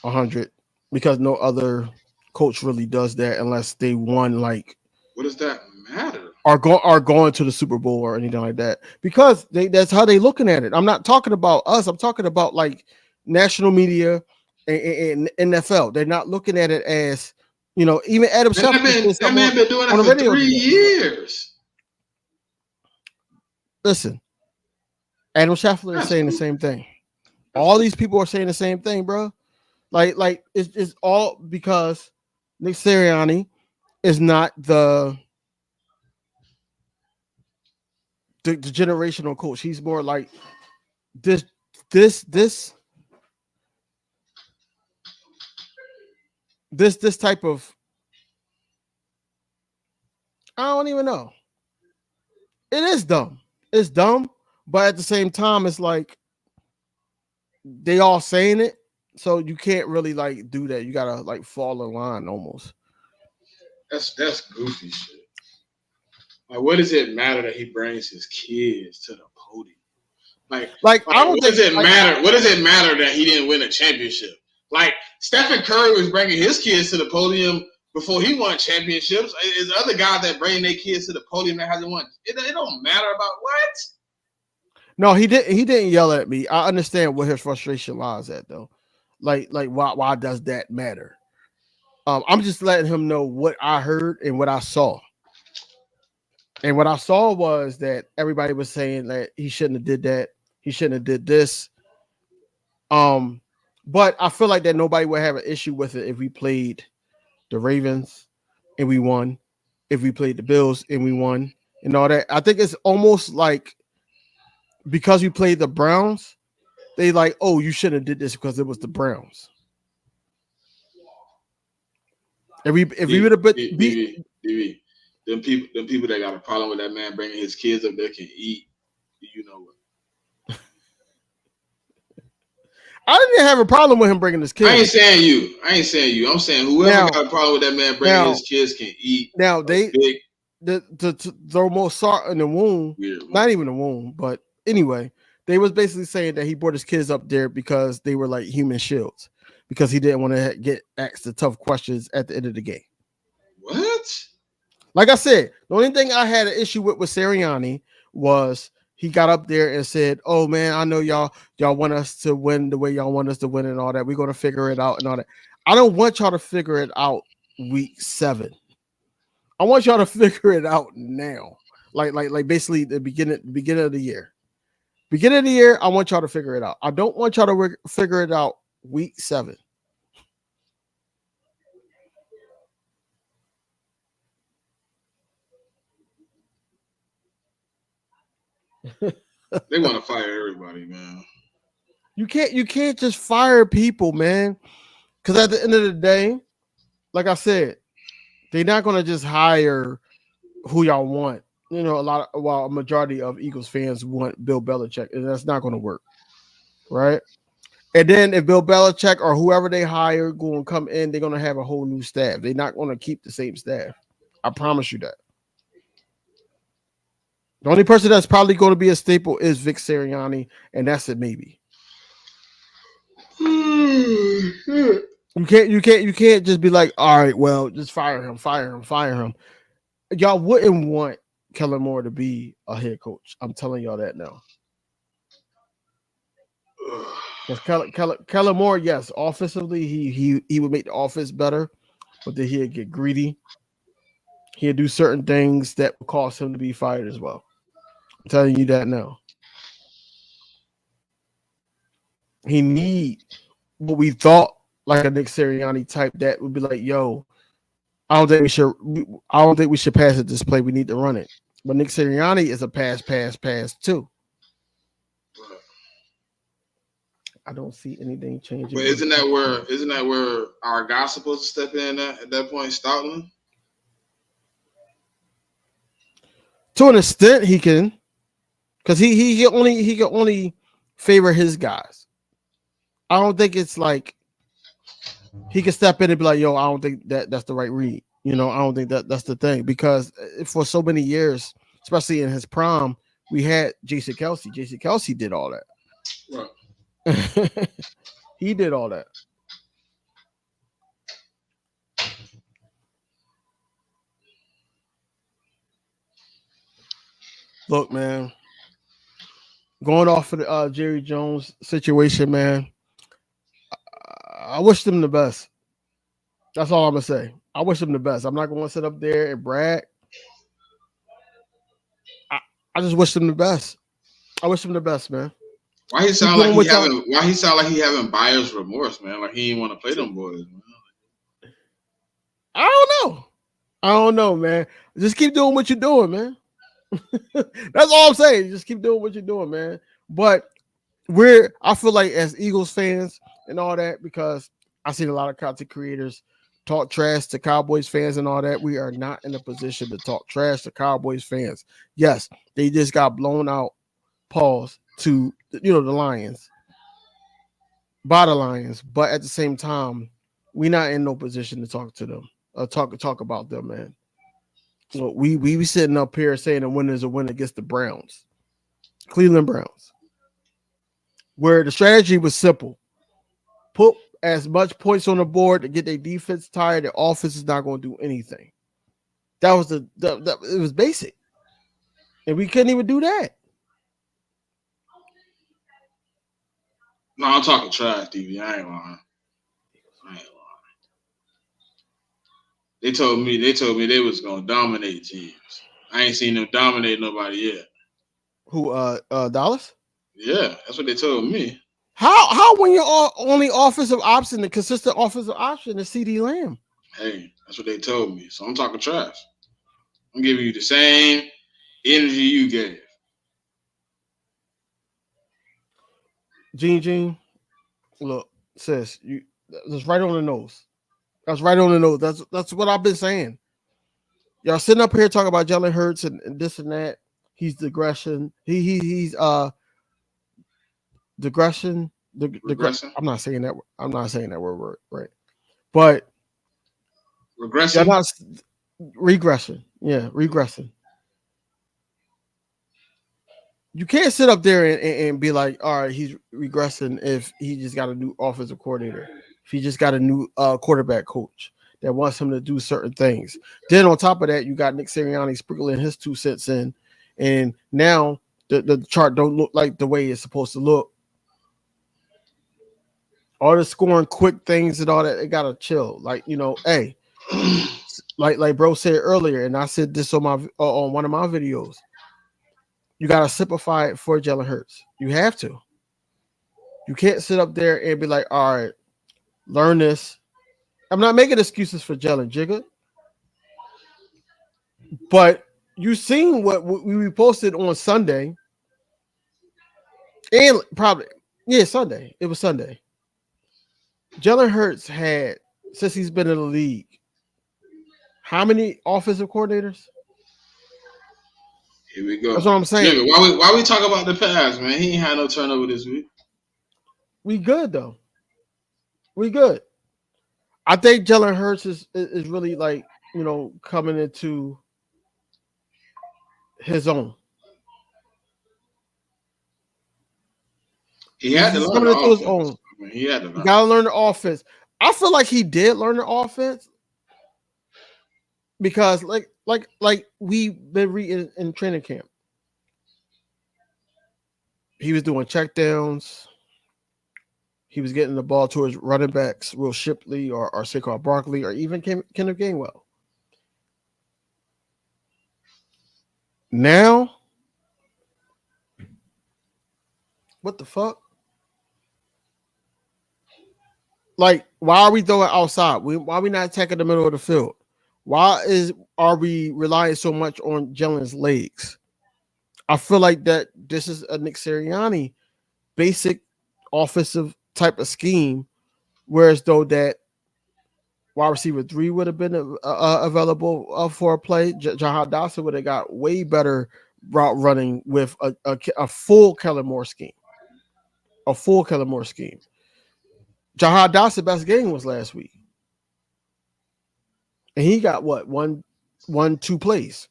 100. Because no other coach really does that unless they won. Like, what does that matter? Are going to the Super Bowl or anything like that? Because that's how they looking at it. I'm not talking about us. I'm talking about like national media and NFL. They're not looking at it as, even Adam Schefter. That man been doing it for 3 years. Listen, Adam Schefter is saying the same thing. All these people are saying the same thing, bro. Like it's all because Nick Sirianni is not the generational coach. He's more like this this type of, I don't even know. It is dumb. It's dumb, but at the same time, it's like they all saying it, so you can't really like do that. You gotta like fall in line almost. That's goofy shit. Like, what does it matter that he brings his kids to the podium? Like I don't what think does it matter? What does it matter that he didn't win a championship? Like Stephen Curry was bringing his kids to the podium before he won championships. Is other guys that bring their kids to the podium that hasn't won? It don't matter about what. No, he didn't yell at me. I understand where his frustration lies at though. Like why does that matter? I'm just letting him know what I heard and what I saw. And what I saw was that everybody was saying that he shouldn't have did that. He shouldn't have did this. But I feel like that nobody would have an issue with it if we played the Ravens and we won, if we played the Bills and we won, and all that. I think it's almost like because we played the Browns, they like, oh, you shouldn't have did this because it was the Browns. If we would have beat them people that got a problem with that man bringing his kids up there can eat. You know what? I didn't have a problem with him bringing his kids. I ain't saying you. I'm saying whoever got a problem with that man bringing his kids can eat. Now to throw more salt in the wound, not even the wound, but anyway, they was basically saying that he brought his kids up there because they were like human shields, because he didn't want to get asked the tough questions at the end of the game. What? Like I said, the only thing I had an issue with Sirianni was he got up there and said, "Oh man, I know y'all want us to win the way y'all want us to win and all that. We're gonna figure it out and all that." I don't want y'all to figure it out week 7. I want y'all to figure it out now, like basically the beginning of the year. Beginning of the year, I want y'all to figure it out. I don't want y'all to figure it out week 7. They want to fire everybody, man. You can't just fire people, man. Because at the end of the day, like I said, they're not gonna just hire who y'all want. You know, a majority of Eagles fans want Bill Belichick, and that's not gonna work, right? And then if Bill Belichick or whoever they hire going to come in, they're gonna have a whole new staff. They're not gonna keep the same staff. I promise you that. The only person that's probably going to be a staple is Vic Sirianni, and that's it, maybe. You can't just be like, all right, well, just fire him. Y'all wouldn't want Kellen Moore to be a head coach. I'm telling y'all that now. Because Kellen Moore, yes, offensively, he would make the offense better, but then he'd get greedy. He'd do certain things that would cause him to be fired as well. I'm telling you that now. He need what we thought like a Nick Sirianni type that would be like, yo, I don't think we should pass it this play. We need to run it. But Nick Sirianni is a pass too. I don't see anything changing. But isn't that where our guy's supposed to step in at that point, Stoutland? To an extent, he can, because he can only favor his guys. I don't think it's like he can step in and be like, "Yo, I don't think that's the right read." You know, I don't think that's the thing, because for so many years, especially in his prime, we had Jason Kelce. Jason Kelce did all that. Right. He did all that. Look, man, going off of the Jerry Jones situation, man, I wish them the best. That's all I'm going to say. I wish them the best. I'm not going to sit up there and brag. I just wish them the best. I wish them the best, man. Why he sound like he having buyer's remorse, man? Like he didn't want to play them boys, man. I don't know, man. Just keep doing what you're doing, man. That's all I'm saying. Just keep doing what you're doing, man. But I feel like as Eagles fans and all that, because I've seen a lot of content creators talk trash to Cowboys fans and all that. We are not in a position to talk trash to Cowboys fans. Yes, they just got blown out. Pause to the Lions, by the Lions, but at the same time, we're not in no position to talk to them, talk about them, man. So we be sitting up here saying a win is a win against the Browns, Cleveland Browns, where the strategy was simple: put as much points on the board to get their defense tired. Their offense is not going to do anything. That was it was basic, and we couldn't even do that. No, I'm talking trash, DB. I ain't lying. They told me they was gonna dominate teams. I ain't seen them dominate nobody yet. Who? Dallas? Yeah, that's what they told me. How when your only offensive option, the consistent offensive option, is CeeDee Lamb? Hey, that's what they told me. So I'm talking trash. I'm giving you the same energy you gave. Gene, look, sis, that's right on the nose. That's right on the nose. That's what I've been saying. Y'all sitting up here talking about Jalen Hurts and this and that. He's digression. He's digression. Regression? I'm not saying that. I'm not saying that word right. But regression. Not regression. Yeah, regressing. You can't sit up there and be like, all right, he's regressing if he just got a new offensive coordinator, if he just got a new quarterback coach that wants him to do certain things. Then on top of that, you got Nick Sirianni sprinkling his 2 cents in, and now the chart don't look like the way it's supposed to look. All the scoring quick things and all that, it gotta chill. Like, hey, like bro said earlier, and I said this on one of my videos. You got to simplify it for Jalen Hurts. You have to. You can't sit up there and be like, all right, learn this. I'm not making excuses for Jalen Jigga. But you seen what we posted on Sunday. And probably, Sunday. It was Sunday. Jalen Hurts had, since he's been in the league, how many offensive coordinators? Here we go. That's what I'm saying. Yeah, why we talk about the past, man? He ain't had no turnover this week. We good though. We good. I think Jalen Hurts is really coming into his own. He had to learn the offense. His own. I mean, he had to learn. You gotta learn the offense. I feel like he did learn the offense because like we've been reading in training camp. He was doing checkdowns. He was getting the ball towards running backs, Will Shipley or Saquon Barkley or even Kenneth Gainwell. Now, what the fuck? Like, why are we throwing outside? Why are we not attacking the middle of the field? Why are we relying so much on Jalen's legs? I feel like that this is a Nick Sirianni basic offensive type of scheme, whereas though that wide receiver 3 would have been available for a play. Jahan Dotson would have got way better route running with a full Kellen Moore scheme. A full Kellen Moore scheme. Jahan Dotson's best game was last week. And he got what? 1-2 plays.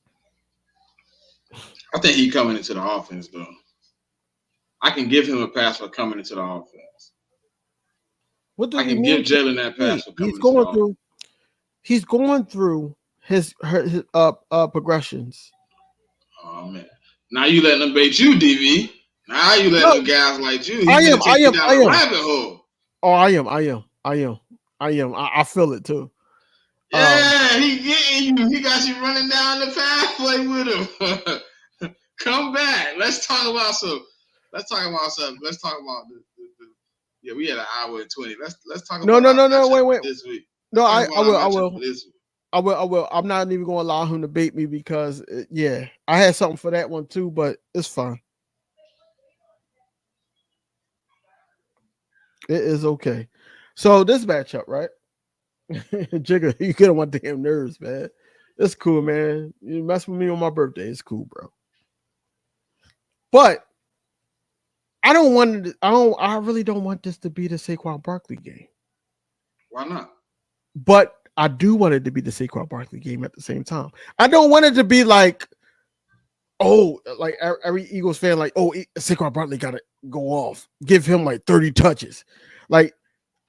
I think he's coming into the offense, though. I can give him a pass for coming into the offense. What do I can give Jalen that pass for coming into the offense. He's going through his progressions. Oh man! Now you letting them bait you, DB. Now you letting them guys like you. I am. Rabbit hole. Oh, I am. I feel it too. Yeah, he getting you. He got you running down the pathway with him. Come back. Let's talk about something. Let's talk about the yeah. We had an hour and 20. Let's talk about no. Wait. This week. No, I will. I'm not even going to allow him to bait me because I had something for that one too, but it's fine. It is okay. So this matchup, right? Jigga, you get on my damn nerves, man. It's cool, man. You mess with me on my birthday. It's cool, bro. But I really don't want this to be the Saquon Barkley game. Why not? But I do want it to be the Saquon Barkley game at the same time. I don't want it to be like, oh, like every Eagles fan, like, oh, Saquon Barkley got to go off. Give him like 30 touches. Like,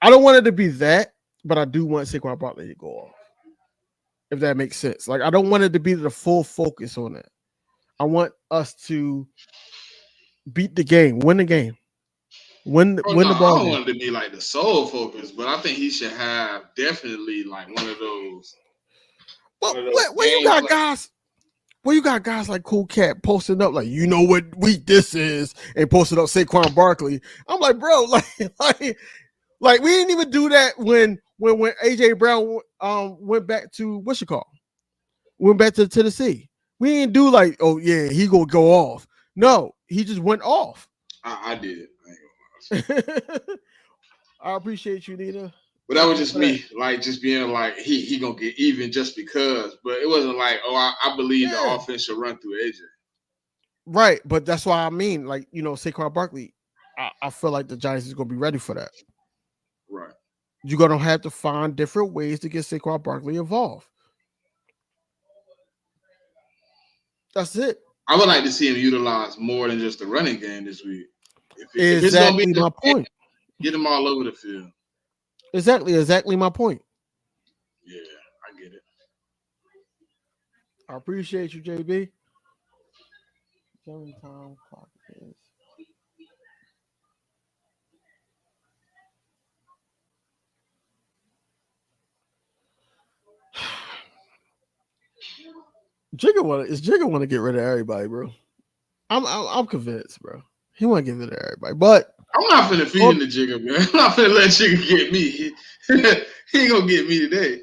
I don't want it to be that, but I do want Saquon Barkley to go off. If that makes sense. Like, I don't want it to be the full focus on it. I want us to beat the game, win the game. Win the ball. I don't want it to be like the sole focus, but I think he should have definitely like one of those. Well, when you got guys, you got guys like Cool Cat posting up like, you know what week this is, and posting up Saquon Barkley. I'm like, bro, like we didn't even do that when AJ Brown went back to went back to Tennessee. We didn't do like, oh yeah, he gonna go off. No, he just went off. I did. I appreciate you, Nina. But that was just me, like just being like he gonna get even just because. But it wasn't like, oh, I believe the offense should run through AJ. Right, but that's why I mean, like, you know, Saquon Barkley, I feel like the Giants is gonna be ready for that. Right. You're gonna have to find different ways to get Saquon Barkley involved. That's it. I would like to see him utilize more than just the running game this week. If it's gonna be my point. Get him all over the field. Exactly my point. Yeah, I get it. I appreciate you, JB. Jigga want to get rid of everybody, bro. I'm convinced, bro. He want to get rid of everybody, but I'm not finna feed him the Jigga, man. I'm not finna let Jigga get me. He ain't gonna get me today.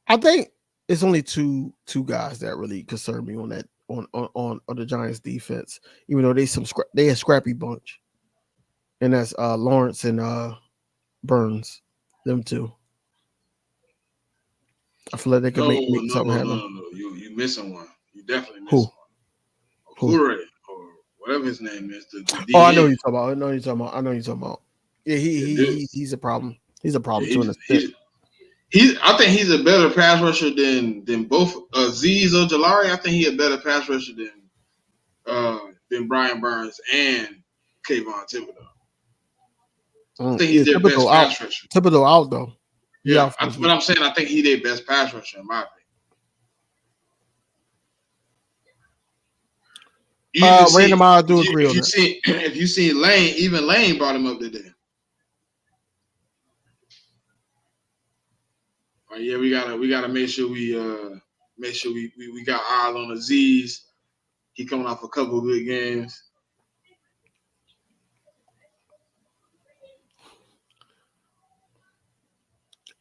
I think it's only two guys that really concern me on that on the Giants defense, even though they a scrappy bunch, and that's Lawrence and Burns, them two. I feel like they could make something happen. No. You missing one. You definitely missing one. Who? Or whatever his name is. I know you're talking about. Yeah, he's a problem. He's a problem too. I think he's a better pass rusher than both Azeez Ojulari. I think he's a better pass rusher than Brian Burns and Kayvon Thibodeau. I think he's their best pass rusher. Thibodeau out though. Yeah, but I'm saying I think he's their best pass rusher in my opinion. Random, I do agree on that. If you see Lane, even Lane brought him up today. Yeah, we gotta make sure we got eyes on Azeez. He coming off a couple of good games.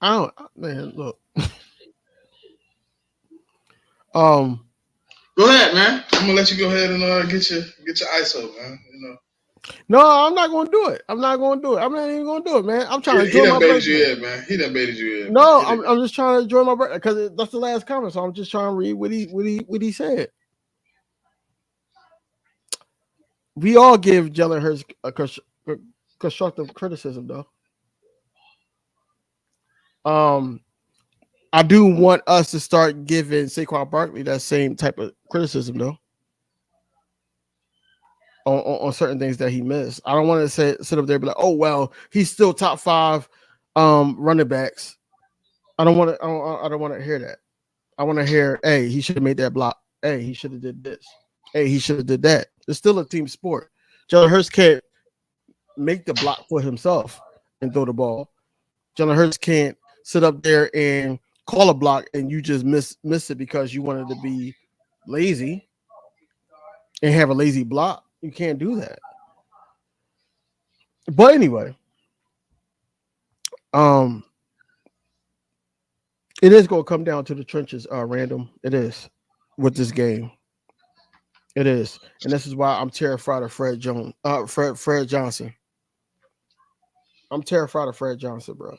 Look. Go ahead, man. I'm gonna let you go ahead and get your ISO, man. You know. No, I'm not gonna do it. I'm not even gonna do it, man. I'm trying to enjoy my birthday. He done baited you in. No, I'm just trying to enjoy my birthday because that's the last comment. So I'm just trying to read what he said. We all give Jalen Hurts a constructive criticism, though. I do want us to start giving Saquon Barkley that same type of criticism, though, on certain things that he missed. I don't want to sit up there and be like, oh, well, he's still top 5 running backs. I don't want to hear that. I want to hear, hey, he should have made that block. Hey, he should have did this. Hey, he should have did that. It's still a team sport. Jalen Hurts can't make the block for himself and throw the ball. Jalen Hurts can't sit up there and call a block and you just miss it because you wanted to be lazy and have a lazy block. You can't do that. But anyway, it is going to come down to the trenches, Random. It is with this game. It is. And this is why I'm terrified of Fred Johnson. I'm terrified of Fred Johnson, bro.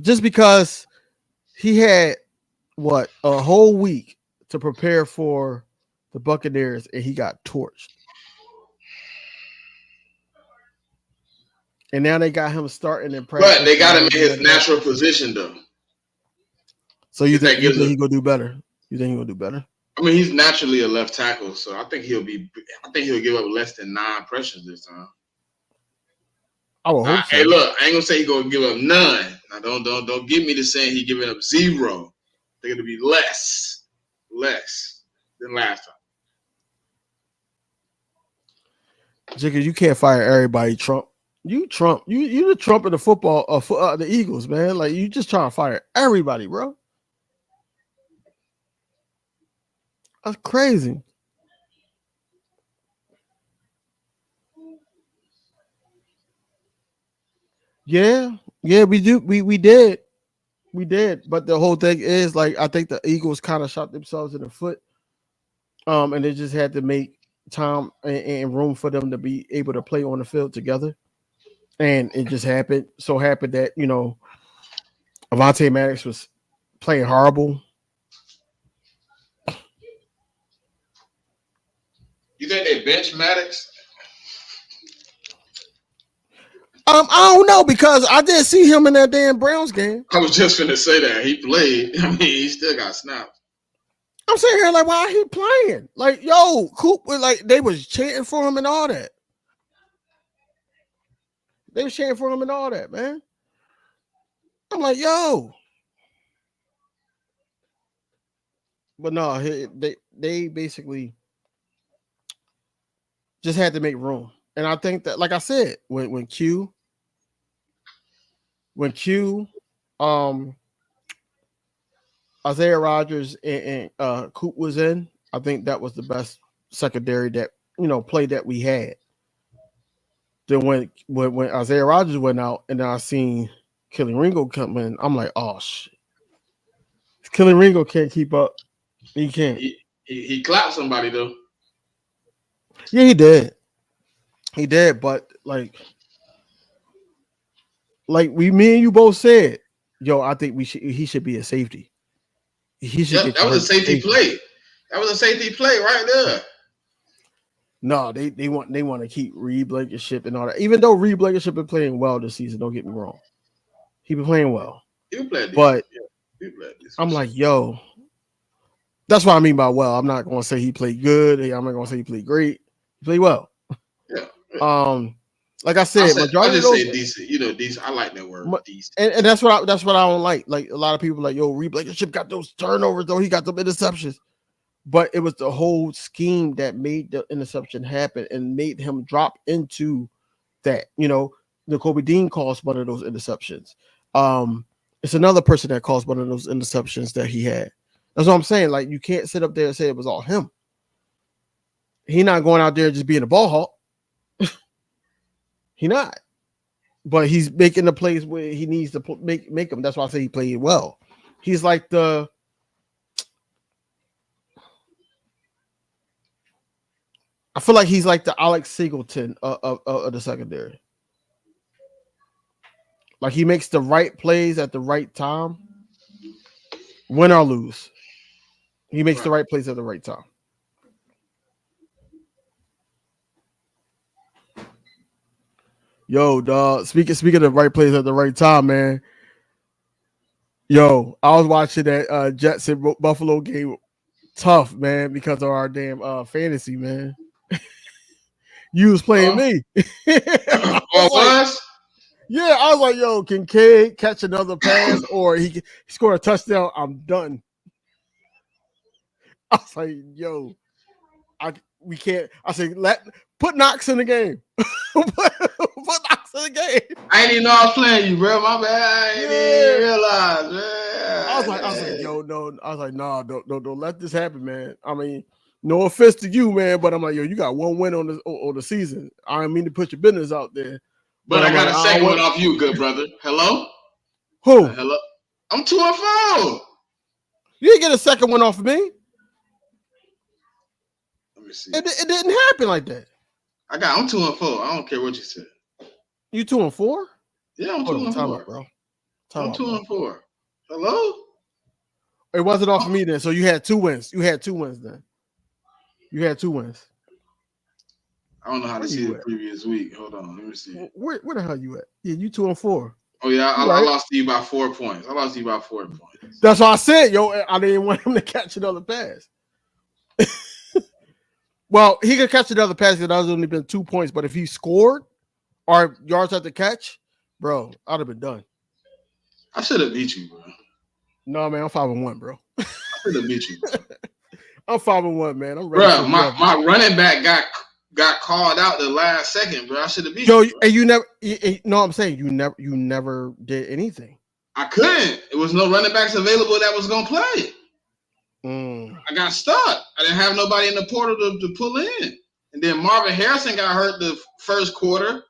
just because he had a whole week to prepare for the Buccaneers and he got torched. And now they got him starting in practice. But they got him in his natural position, though. So you think he gonna do better? You think he gonna do better? I mean, he's naturally a left tackle, so I think he'll give up less than 9 pressures this time. I will hope so. Hey, look, I ain't gonna say he's gonna give up none. Now, don't get me to saying he's giving up 0. They're gonna be less than last time. Jigga, you can't fire everybody, Trump. You Trump. You the Trump of the football the Eagles, man. Like you just trying to fire everybody, bro. That's crazy. Yeah, we do. We did. But the whole thing is like I think the Eagles kind of shot themselves in the foot. And they just had to make time and room for them to be able to play on the field together. And it just happened that, Avonte Maddox was playing horrible. You think they bench Maddox? I don't know because I didn't see him in that damn Browns game. I was just gonna say that he played. I mean, he still got snaps. I'm sitting here like, why he playing? Like, yo, Coop was like they was chanting for him and all that. They was chanting for him and all that, man. I'm like, yo. But no, they basically just had to make room. And I think that, like I said, when Q, Isaiah Rodgers and Coop was in, I think that was the best secondary that play that we had. Then when Isaiah Rodgers went out, and then I seen Kelly Ringo come in, I'm like, oh shit, Kelly Ringo can't keep up. He can't. He clapped somebody though. Yeah, he did. He did, but like me and you both said, yo, I think he should be a safety. He should that was a safety play. That was a safety play right there. No, they want to keep Reed Blankenship and all that. Even though Reed Blankenship been playing well this season, don't get me wrong. He been playing well. He played, but he played I'm like, yo, that's what I mean by well. I'm not going to say he played good. I'm not going to say he played great. He played well. Yeah. Like I said, I just say decent. Decent. I like that word, decent. And that's what I don't like. Like a lot of people like, yo, Reed Blankenship got those turnovers though. He got them interceptions. But it was the whole scheme that made the interception happen and made him drop into that. Kobe Dean caused one of those interceptions. It's another person that caused one of those interceptions that he had. That's what I'm saying. Like, you can't sit up there and say it was all him. He not going out there just being a ball hawk. He not. But he's making the plays where he needs to make them. That's why I say he played well. He's like I feel like he's like the Alex Singleton of the secondary. Like he makes the right plays at the right time, win or lose. He makes the right plays at the right time. Yo, dog. Speaking of right plays at the right time, man. Yo, I was watching that Jets and Buffalo game. Tough, man, because of our damn fantasy, man. You was playing me. I was like, yo, can Kincaid catch another pass or he score a touchdown? I'm done. I was like, yo, we can't. I said, put Knox in the game. put Knox in the game. I didn't even know I was playing you, bro. My bad. I didn't even realize, man. I was like, yo, no. I was like, nah, don't let this happen, man. I mean, no offense to you, man, but I'm like, yo, you got one win on the season. I didn't mean to put your business out there. But I got a second one off you, good brother. Hello? Who? Hello? I'm 2-4. You didn't get a second one off of me. Let me see. It didn't happen like that. I'm 2-4. I don't care what you said. You 2-4? Yeah, I'm 2-4, bro. I'm 2-4. Hello? It wasn't off of me then. So you had 2 wins. You had 2 wins then. You had 2 wins. I don't know how to see the previous week. Hold on, let me see. Where the hell you at? Yeah, you 2-4. Oh yeah, I lost to you by 4 points. That's why I said, I didn't want him to catch another pass. Well, he could catch another pass because that was only been 2 points. But if he scored or yards at the catch, bro, I'd have been done. I should have beat you, bro. No, man, I'm 5-1, bro. I should have beat you. I'm 5-1, man. I'm ready. Bro, my running back got called out the last second, bro. I should have beat you. Bro. And you never. No, I'm saying you never did anything. I couldn't. It was no running backs available that was gonna play. I got stuck. I didn't have nobody in the portal to pull in. And then Marvin Harrison got hurt the first quarter.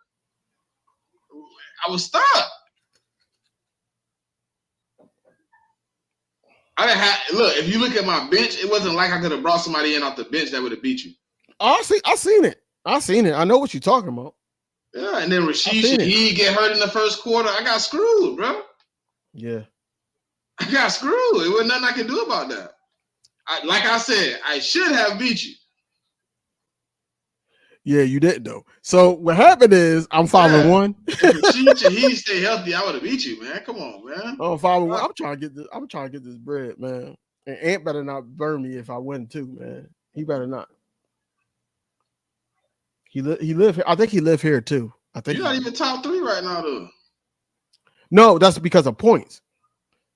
I was stuck. I didn't have look. If you look at my bench, it wasn't like I could have brought somebody in off the bench that would have beat you. I seen it. I know what you're talking about. Yeah, and then Rashid Shaheed get hurt in the first quarter. I got screwed, bro. Yeah, I got screwed. It wasn't nothing I could do about that. Like I said, I should have beat you. Yeah, you didn't though. So what happened is I'm 5-1. If Rashid Shaheed stay healthy, I would have beat you, man. Come on, man. I'm 5-1. I'm trying to get this bread, man. And Ant better not burn me if I win too, man. He better not. He live here. I think he live here too. I think you're not even top 3 right now, though. No, that's because of points.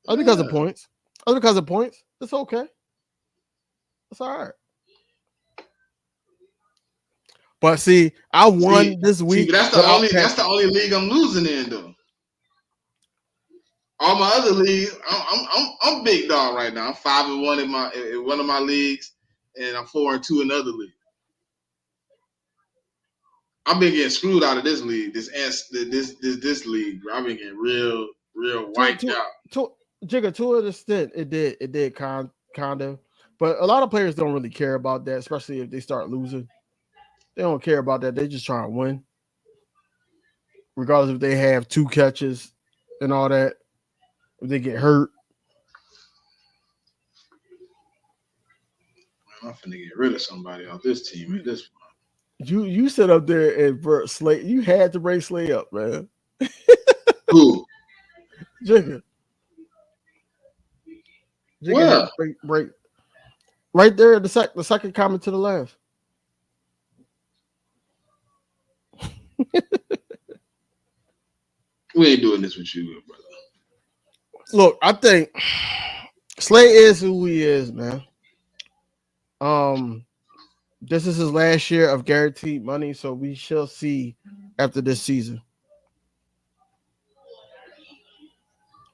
That's because of points. That's because of points. It's okay. It's all right. But see, I won this week. That's the only league I'm losing in, though. All my other leagues, I'm big dog right now. I'm 5-1 in one of my leagues, and I'm 4-2 in the other league. I've been getting screwed out of this league, this league, bro. I've been getting real wiped out. Jigga, to an extent, it did kind of, but a lot of players don't really care about that, especially if they start losing. They don't care about that. They just try to win, regardless if they have 2 catches and all that. If they get hurt, man, I'm finna get rid of somebody off this team at this point. You sit up there and brought Slay. You had to bring Slay up, man. Who? Jigga. Where? Break. Right there, the second comment to the left. We ain't doing this with you, brother. Look, I think Slay is who he is, man. This is his last year of guaranteed money, so we shall see after this season.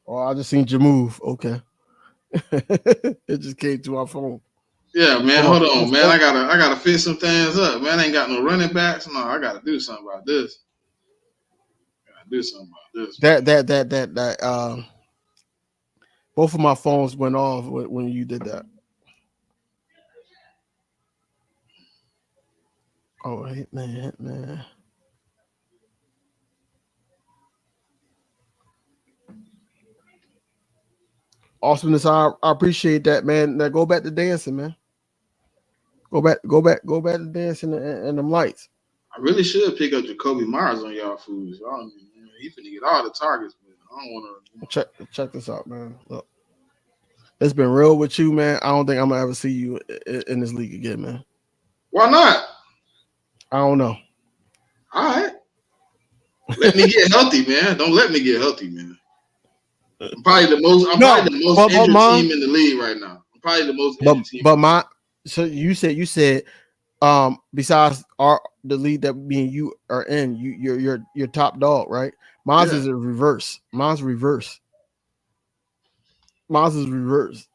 Oh, I just seen your move. Okay. It just came to our phone. Yeah, man. Hold on, man. I gotta fix some things up, man. I ain't got no running backs. No, I gotta do something about this. That both of my phones went off when you did that. Oh, Hitman. Awesomeness, I appreciate that, man. Now go back to dancing, man. Go back to dancing and them lights. I really should pick up Jacoby Myers on y'all foods. He finna get all the targets, but I don't want to check this out, man. Look, it's been real with you, man. I don't think I'm gonna ever see you in this league again, man. Why not? I don't know. All right. Let me get healthy, man. Don't let me get healthy, man. I'm probably the most injured team in the league right now. I'm probably the most injured team. So you said besides the league that me and you are in, you're top dog, right? Mine's is a reverse. Mine's reverse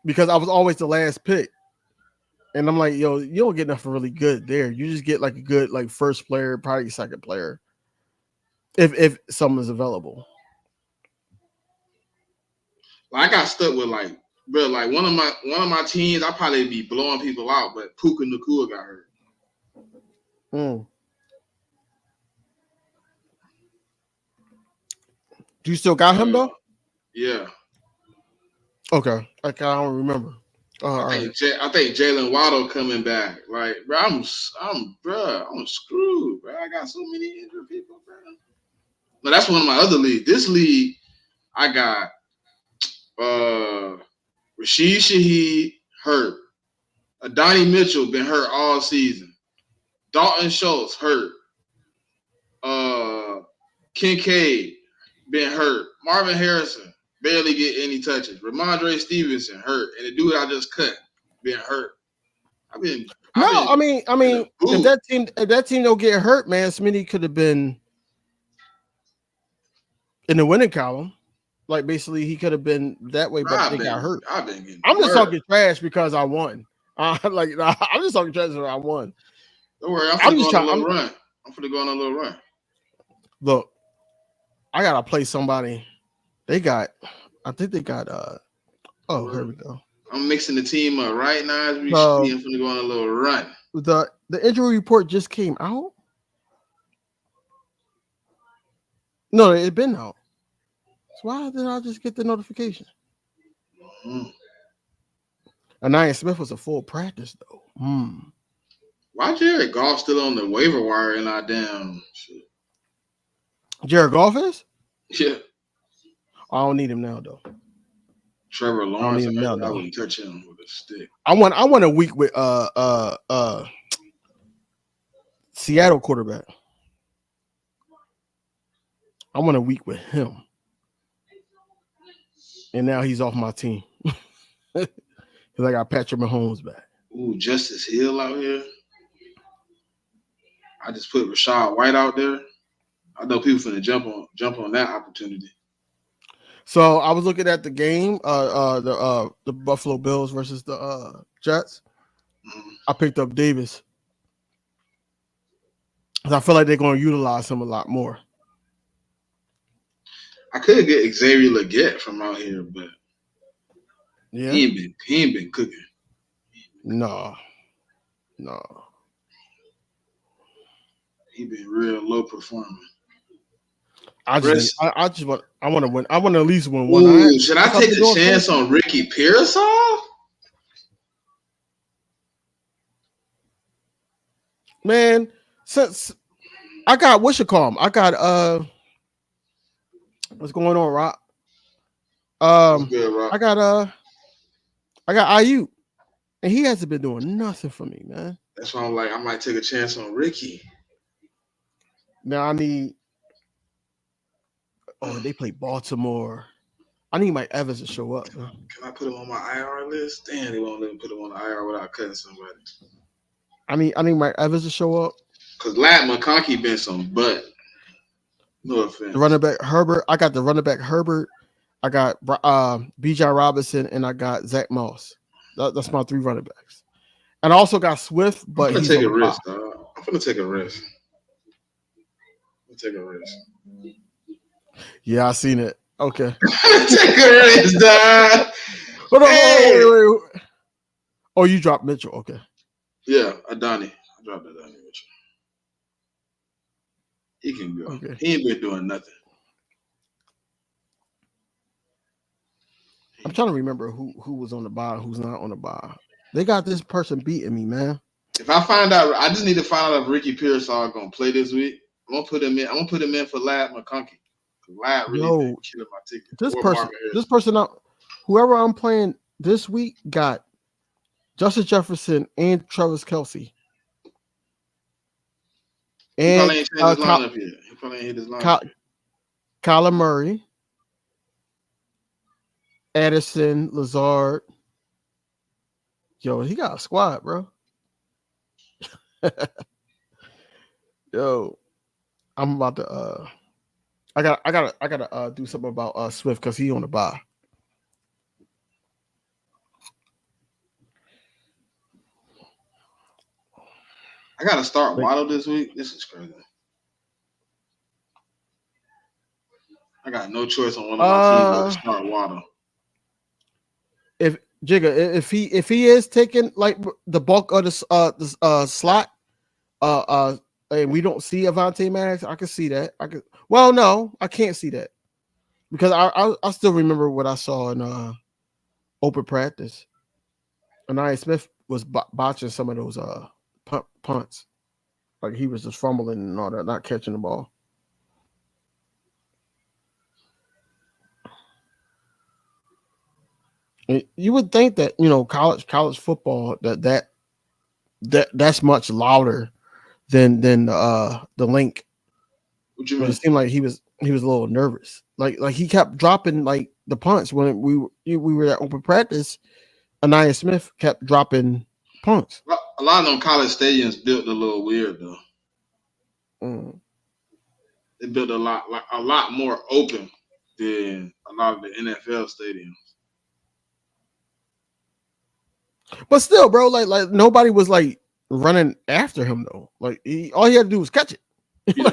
because I was always the last pick. And I'm like, yo, you don't get nothing really good there. You just get like a good like first player, probably second player, if someone's available. I got stuck with like one of my teams. I probably be blowing people out, but Puka Nacua got hurt. Do you still got him though? Yeah. Okay. I don't remember. I think Jalen Waddle coming back. Like, bro, I'm screwed, bro. I got so many injured people, bro. No, that's one of my other leagues. This league, I got Rashid Shaheed hurt. Adonai Mitchell been hurt all season. Dalton Schultz hurt. Kincaid been hurt. Marvin Harrison barely get any touches. Ramondre Stevenson hurt, and the dude I just cut been hurt. I mean, if that team don't get hurt, man, Smitty could have been in the winning column. Like basically, he could have been that way, but they got hurt. I'm just talking trash because I won. I'm just talking trash because I won. Don't worry, I'm gonna go on a little run. I'm gonna go on a little run. Look, I gotta play somebody. I think they got. Oh, here we go. I'm mixing the team up right now as we speak. I'm gonna go on a little run. The injury report just came out. No, it's been out. So why did I just get the notification? Anaya Smith was a full practice though. Why Jared Goff still on the waiver wire and not damn shit? Jared Goff is? Yeah. I don't need him now though. Trevor Lawrence, I wouldn't touch him with a stick. I want a week with Seattle quarterback. I want a week with him. And now he's off my team. Because I got Patrick Mahomes back. Ooh, Justice Hill out here. I just put Rashad White out there. I know people finna jump on that opportunity. So I was looking at the game, the Buffalo Bills versus the Jets. I picked up Davis. I feel like they're going to utilize him a lot more. I could get Xavier Legette from out here, but yeah, he ain't been cooking. No. He been real low performing. I want to win. I want to at least win one. Ooh, should I take a chance on Ricky Pearsall? Man, since I got what's your call? I got what's going on, Rob? Good, Rob? I got IU, and he hasn't been doing nothing for me, man. That's why I'm like, I might take a chance on Ricky. Now I need. Oh, they play Baltimore. I need Mike Evans to show up. Man. Can I put him on my IR list? Damn, they won't let me put him on the IR without cutting somebody. I need Mike Evans to show up. Because Lat McConkey been some butt. No offense. The running back Herbert. I got the running back Herbert. I got Bijan Robinson, and I got Zach Moss. That's my 3 running backs. And I also got Swift, but I'm gonna take a risk, dog. I'm gonna take a risk. Yeah, I seen it. Okay. Take a risk, dog. Hold on. Wait. Oh, you dropped Mitchell. Okay. Yeah, Adonai. I dropped Adonai Mitchell. He can go. Okay. He ain't been doing nothing. I'm trying to remember who was on the bye, who's not on the bye. They got this person beating me, man. If I find out, I just need to find out if Ricky Pearsall gonna play this week. I'm gonna put him in for Lat McConkey. Lat really been killing my ticket. This person out, whoever I'm playing this week got Justin Jefferson and Travis Kelce. And he probably ain't hit his lineup yet. Kyler Murray, Addison, Lazard. Yo, he got a squad, bro. Yo, I'm about to I gotta do something about Swift because he on the bye. I gotta start Waddle this week. This is crazy. I got no choice on one of my teams but to start Waddle. If Jigga, if he is taking like the bulk of the slot, and we don't see Avonte Maddox, I can see that. Well, no, I can't see that because I still remember what I saw in open practice. Anaya Smith was botching some of those punts. Like he was just fumbling and all that, not catching the ball. And you would think that, you know, college football that's much louder than the link. What you But mean? it seemed like he was a little nervous. Like he kept dropping like the punts when we were at open practice. Anaya Smith kept dropping punts. A lot of them college stadiums built a little weird though. Mm. They built a lot more open than a lot of the NFL stadiums. But still, bro, like nobody was like running after him though. Like all he had to do was catch it. Yeah.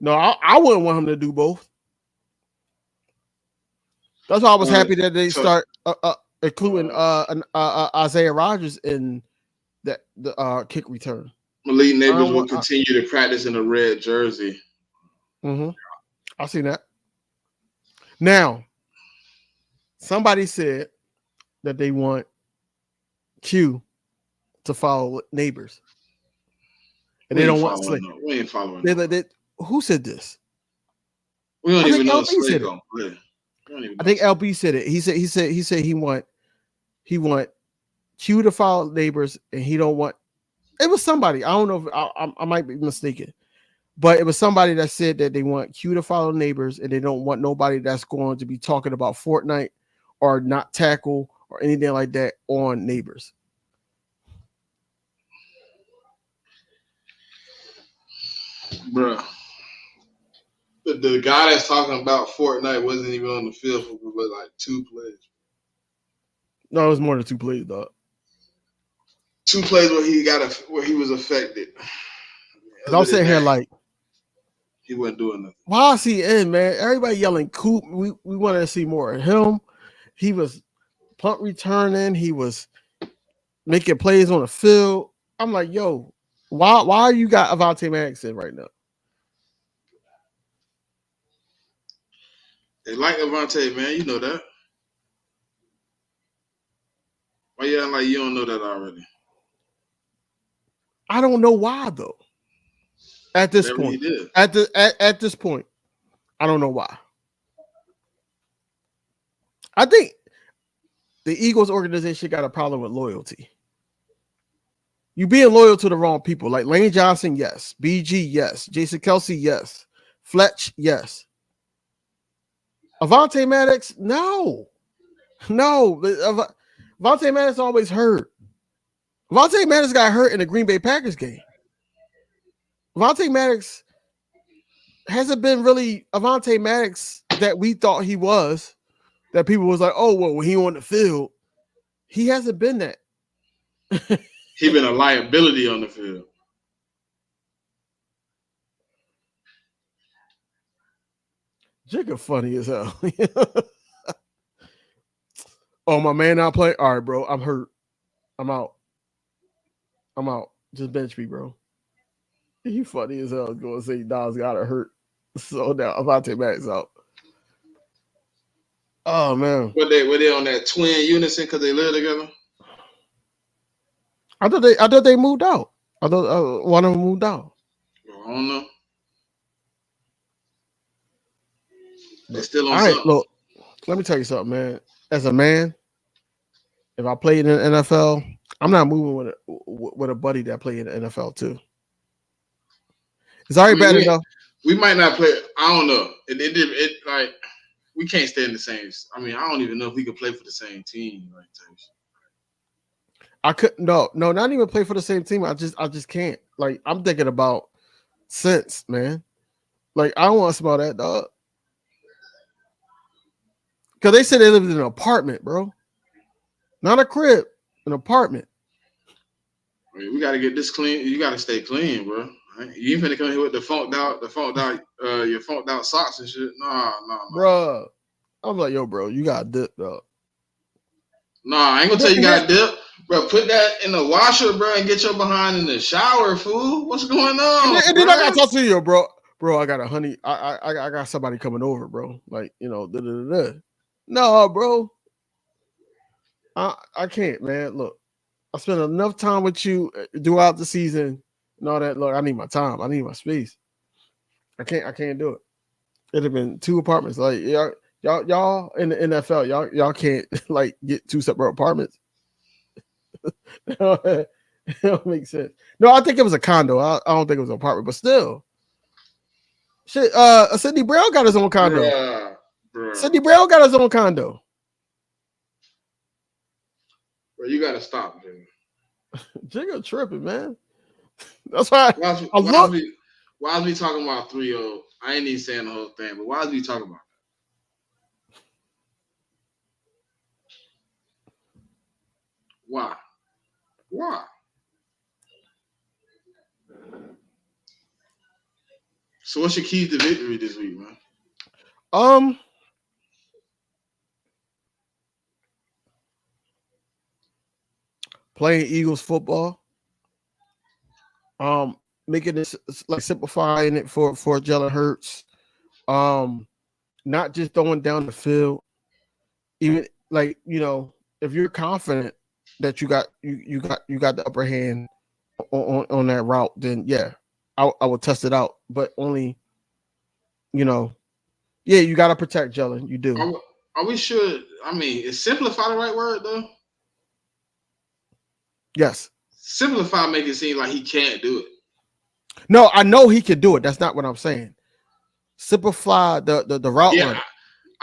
No, I wouldn't want him to do both. That's why I was happy that they start including Isaiah Rodgers in the kick return. Malik Neighbors will continue to practice in a red jersey. Mm-hmm. I've seen that. Now, somebody said that they want Q to follow Neighbors. And they don't want Slick. No. We ain't following. Who said this? We don't even know Slick gonna play. I think LB said it. He said he want Q to follow Neighbors, and he don't want. It was somebody. I don't know if I might be mistaken, but it was somebody that said that they want Q to follow Neighbors, and they don't want nobody that's going to be talking about Fortnite or not tackle or anything like that on Neighbors. Bruh. The guy that's talking about Fortnite wasn't even on the field for like 2 plays. No, it was more than 2 plays, dog. 2 plays where he was affected. I'm sitting here like he wasn't doing nothing. Why is he in, man? Everybody yelling Coop. We wanted to see more of him. He was punt returning. He was making plays on the field. I'm like, yo, why you got Avonte Maddox in right now? They like Avonte, man. You know that. Why you acting like you don't know that already? I don't know why though. At this point, at this point, I don't know why. I think the Eagles organization got a problem with loyalty. You being loyal to the wrong people, like Lane Johnson, yes. BG, yes. Jason Kelsey, yes. Fletch, yes. Avonte Maddox, no. Avonte Maddox always hurt. Avonte Maddox got hurt in the Green Bay Packers game. Avonte Maddox hasn't been really Avonte Maddox that we thought he was. That people was like, oh, well, when he on the field, he hasn't been that. He been a liability on the field. Jigga funny as hell. Oh, my man not playing? All right, bro. I'm hurt. I'm out. Just bench me, bro. You funny as hell. Going to say Don's got to hurt. So now Avonte Maddox out. Oh, man. Were they on that twin unison because they live together? I thought they moved out. I thought one of them moved out. I don't know. They're still on. All right, look. Let me tell you something, man. As a man, if I played in the NFL, I'm not moving with a buddy that played in the NFL too. It's already bad enough. We might not play. I don't know. It like we can't stay in the same. I mean, I don't even know if we could play for the same team. Like, I couldn't. No, not even play for the same team. I just can't. Like, I'm thinking about sense, man. Like, I don't want to smell that, dog. Because they said they lived in an apartment, bro. Not a crib, an apartment. I mean, we got to get this clean. You got to stay clean, bro. You ain't finna come here with your funked out socks and shit. Nah. Bro, I'm like, yo, bro, you got dip, dog. Nah, I ain't gonna tell you got dip, Bro, put that in the washer, bro, and get your behind in the shower, fool. What's going on? And then I got to talk to you, bro. Bro, I got a honey. I got somebody coming over, bro. Like, you know, No, bro. I can't, man. Look, I spent enough time with you throughout the season and all that. Look, I need my time. I need my space. I can't do it. It'd have been 2 apartments. Like y'all in the NFL, y'all can't like get 2 separate apartments. It don't make sense. No, I think it was a condo. I don't think it was an apartment, but still. Shit, Sidney Brown got his own condo. Bruh. Sidney Brown got his own condo. Bro, you gotta stop, dude. Jigga tripping, man. That's why why is we talking about 3-0? I ain't even saying the whole thing, but why is we talking about that? Why? So what's your keys to victory this week, man? Playing Eagles football. Making this like simplifying it for Jalen Hurts. Not just throwing down the field. Even like, you know, if you're confident that you got the upper hand on that route, then yeah, I will test it out. But only, you know, yeah, you got to protect Jalen. You do. Are we sure? I mean, is simplify the right word though? Yes. Simplify make it seem like he can't do it. No, I know he can do it. That's not what I'm saying. Simplify the route running.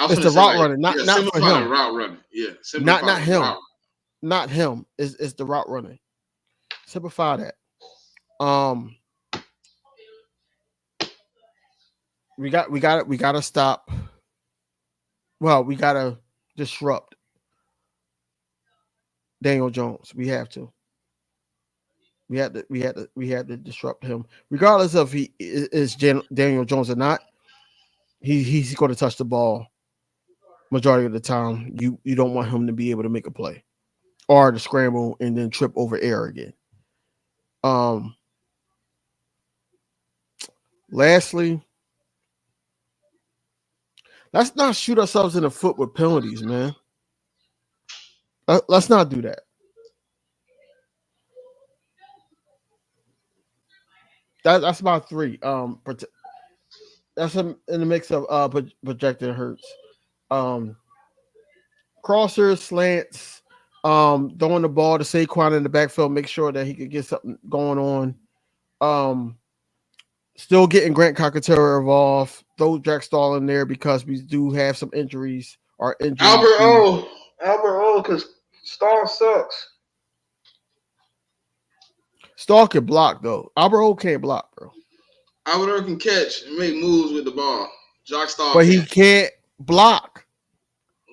It's the route running, not for him. Route running. Yeah, not him. Not him. It's the route running. Simplify that. We got to stop. Well, we got to disrupt Daniel Jones. We have to. We had to disrupt him, regardless of he is Daniel Jones or not. He's going to touch the ball majority of the time. You don't want him to be able to make a play or to scramble and then trip over air again. Lastly, let's not shoot ourselves in the foot with penalties, man. Let's not do that. That's about 3. That's in the mix of projected Hurts. Crossers, slants, throwing the ball to Saquon in the backfield, make sure that he could get something going on. Still getting Grant Cockatera involved. Throw Jack Stahl in there because we do have some injuries. Albert O, because Stahl sucks. Stahl can block though. Albert O can't block, bro. Albert O can catch and make moves with the ball. Jack Stahl, but he can't block.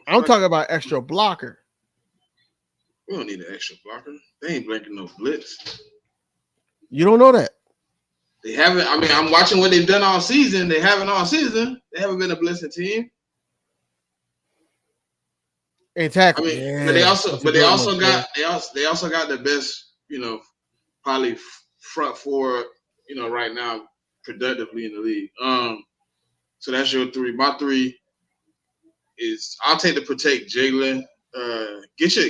I'm talking about extra blocker. We don't need an extra blocker. They ain't blanking no blitz. You don't know that. They haven't. I mean, I'm watching what they've done all season. They haven't all season. They haven't been a blitzing team. And tackle. I mean, but they also got the best, you know, probably front 4, you know, right now productively in the league. So that's your 3. My 3 is I'll take to protect Jalen. Get your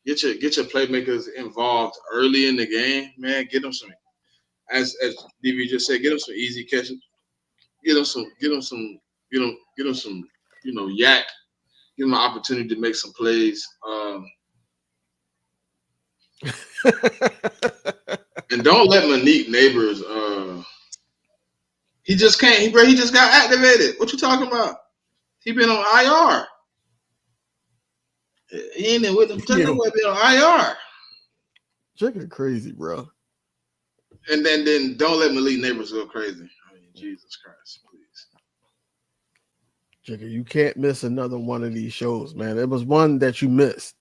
playmakers involved early in the game, man. Get them some, as DB just said, get them some easy catches. Get them some, you know, yak. Give them an opportunity to make some plays. And don't let Malik Neighbors. He just can't. He just got activated. What you talking about? He been on IR. He ain't in with them. Been on IR. Chicken crazy, bro. And then don't let Malik Neighbors go crazy. I mean, Jesus Christ, please. Chicken, you can't miss another one of these shows, man. It was one that you missed.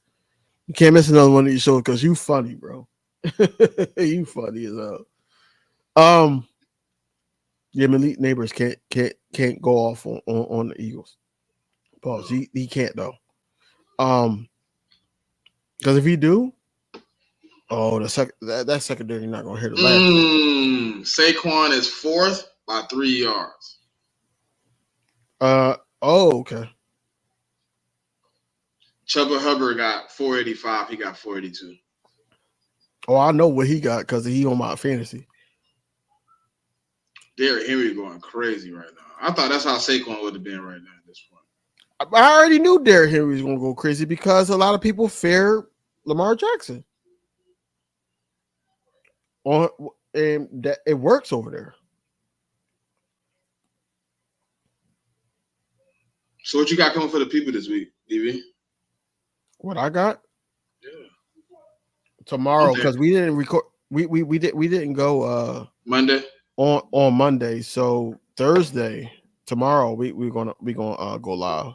You can't miss another one of these shows because you funny, bro. You funny as hell. Yeah, Malik Neighbors can't go off on the Eagles. Pause. He can't though. Because if he do, Oh, that secondary not gonna hit the last. Saquon is 4th by 3 yards. Oh, okay. Chuba Hubbard got 485. He got 482. Oh, I know what he got because he on my fantasy. Derrick Henry going crazy right now. I thought that's how Saquon would have been right now at this point. I already knew Derrick Henry was gonna go crazy because a lot of people fear Lamar Jackson. And that it works over there. So what you got coming for the people this week, DV? What I got? Yeah. Tomorrow, because we didn't record. We didn't go Monday on Monday. So Thursday, tomorrow we're gonna go live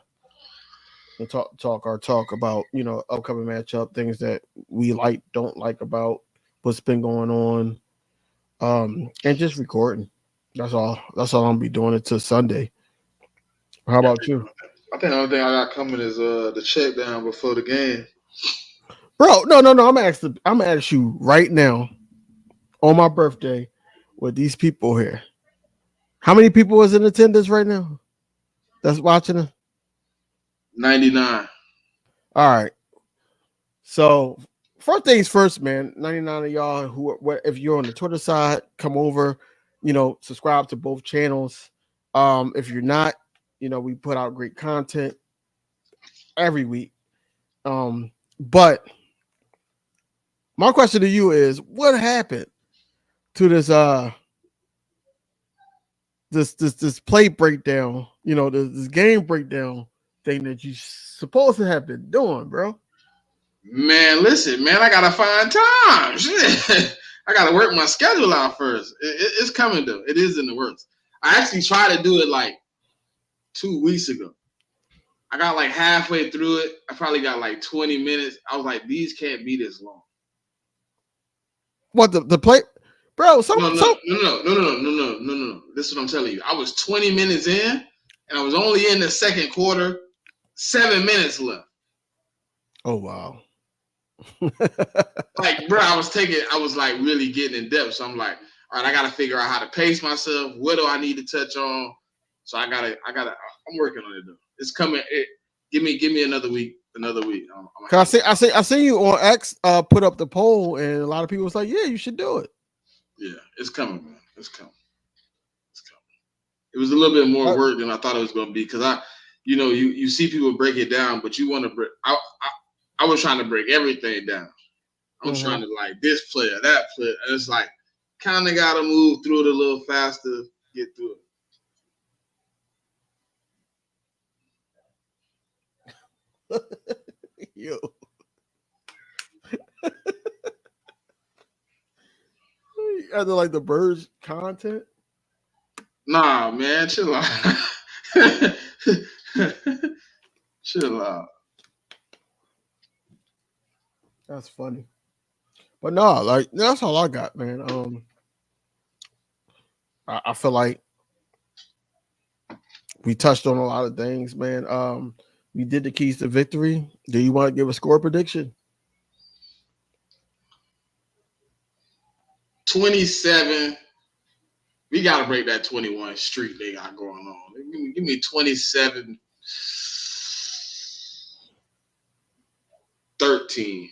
and talk about upcoming matchup, things that we don't like about what's been going on, and just recording. That's all I'm gonna be doing until Sunday. How about you? I think the only thing I got coming is the check down before the game. Bro, no. I'm gonna ask you right now on my birthday with these people here. How many people is in attendance right now that's watching it? 99. All right. So first things first, man. 99 of y'all if you're on the Twitter side, come over. Subscribe to both channels. If you're not, we put out great content every week. But my question to you is, what happened to this this play breakdown, this game breakdown thing that you supposed to have been doing, bro? Man, listen, man, I gotta find time. Shit. I gotta work my schedule out first. It's coming though. It is in the works. I actually tried to do it like 2 weeks ago. I got like halfway through it. I probably got like 20 minutes. I was like, these can't be this long. What the play, bro? No. This is what I'm telling you. I was 20 minutes in, and I was only in the second quarter. 7 minutes left. Oh wow. Like, bro, I was like really getting in depth. So I'm like, all right, I gotta figure out how to pace myself. What do I need to touch on? So I'm working on it though. It's coming. Give me another week. Cause I see you on X put up the poll, and a lot of people was like, yeah, you should do it. Yeah, it's coming, man. It's coming. It was a little bit more work than I thought it was going to be because you see people break it down, but you want to break. I was trying to break everything down. I'm trying to like this player, that player, and it's like kind of got to move through it a little faster, get through it. Yo. I do like the birds content. Nah, man, chill out. Chill out. That's funny. But no, like that's all I got, man. I feel like we touched on a lot of things, man. We did the keys to victory. Do you want to give a score prediction? 27. We got to break that 21 streak they got going on. Give me 27. 13.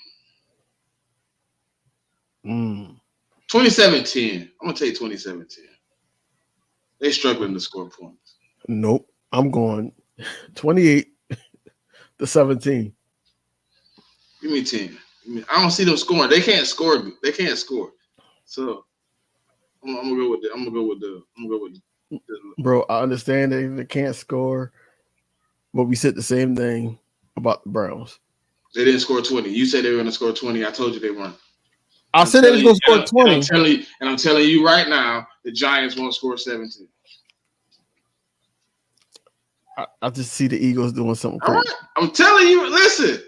27-10. I'm going to take 27-10. They struggling to score points. Nope. I'm going 28-17. Give me 10. I don't see them scoring. They can't score. So I'm gonna go with the. Bro, I understand they can't score, but we said the same thing about the Browns. They didn't score 20. You said they were going to score 20. I told you they weren't. I said they was going to score 20. I'm telling you right now, the Giants won't score 17. I just see the Eagles doing something crazy. All right. I'm telling you, listen.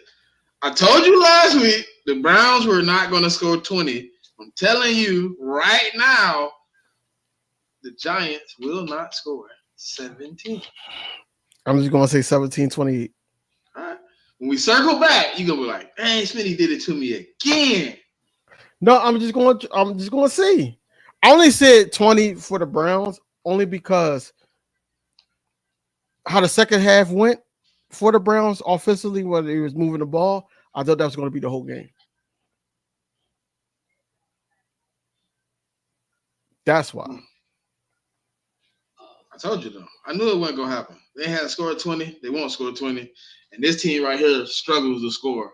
I told you last week the Browns were not going to score 20. I'm telling you right now, the Giants will not score 17. I'm just going to say 17-28. All right. When we circle back, you're going to be like, dang, Smitty did it to me again. No, I'm just going to see. I only said 20 for the Browns only because how the second half went for the Browns offensively, whether he was moving the ball, I thought that was going to be the whole game. That's why. I told you though. I knew it wasn't gonna happen. They had scored 20. They won't score 20. And this team right here struggles to score.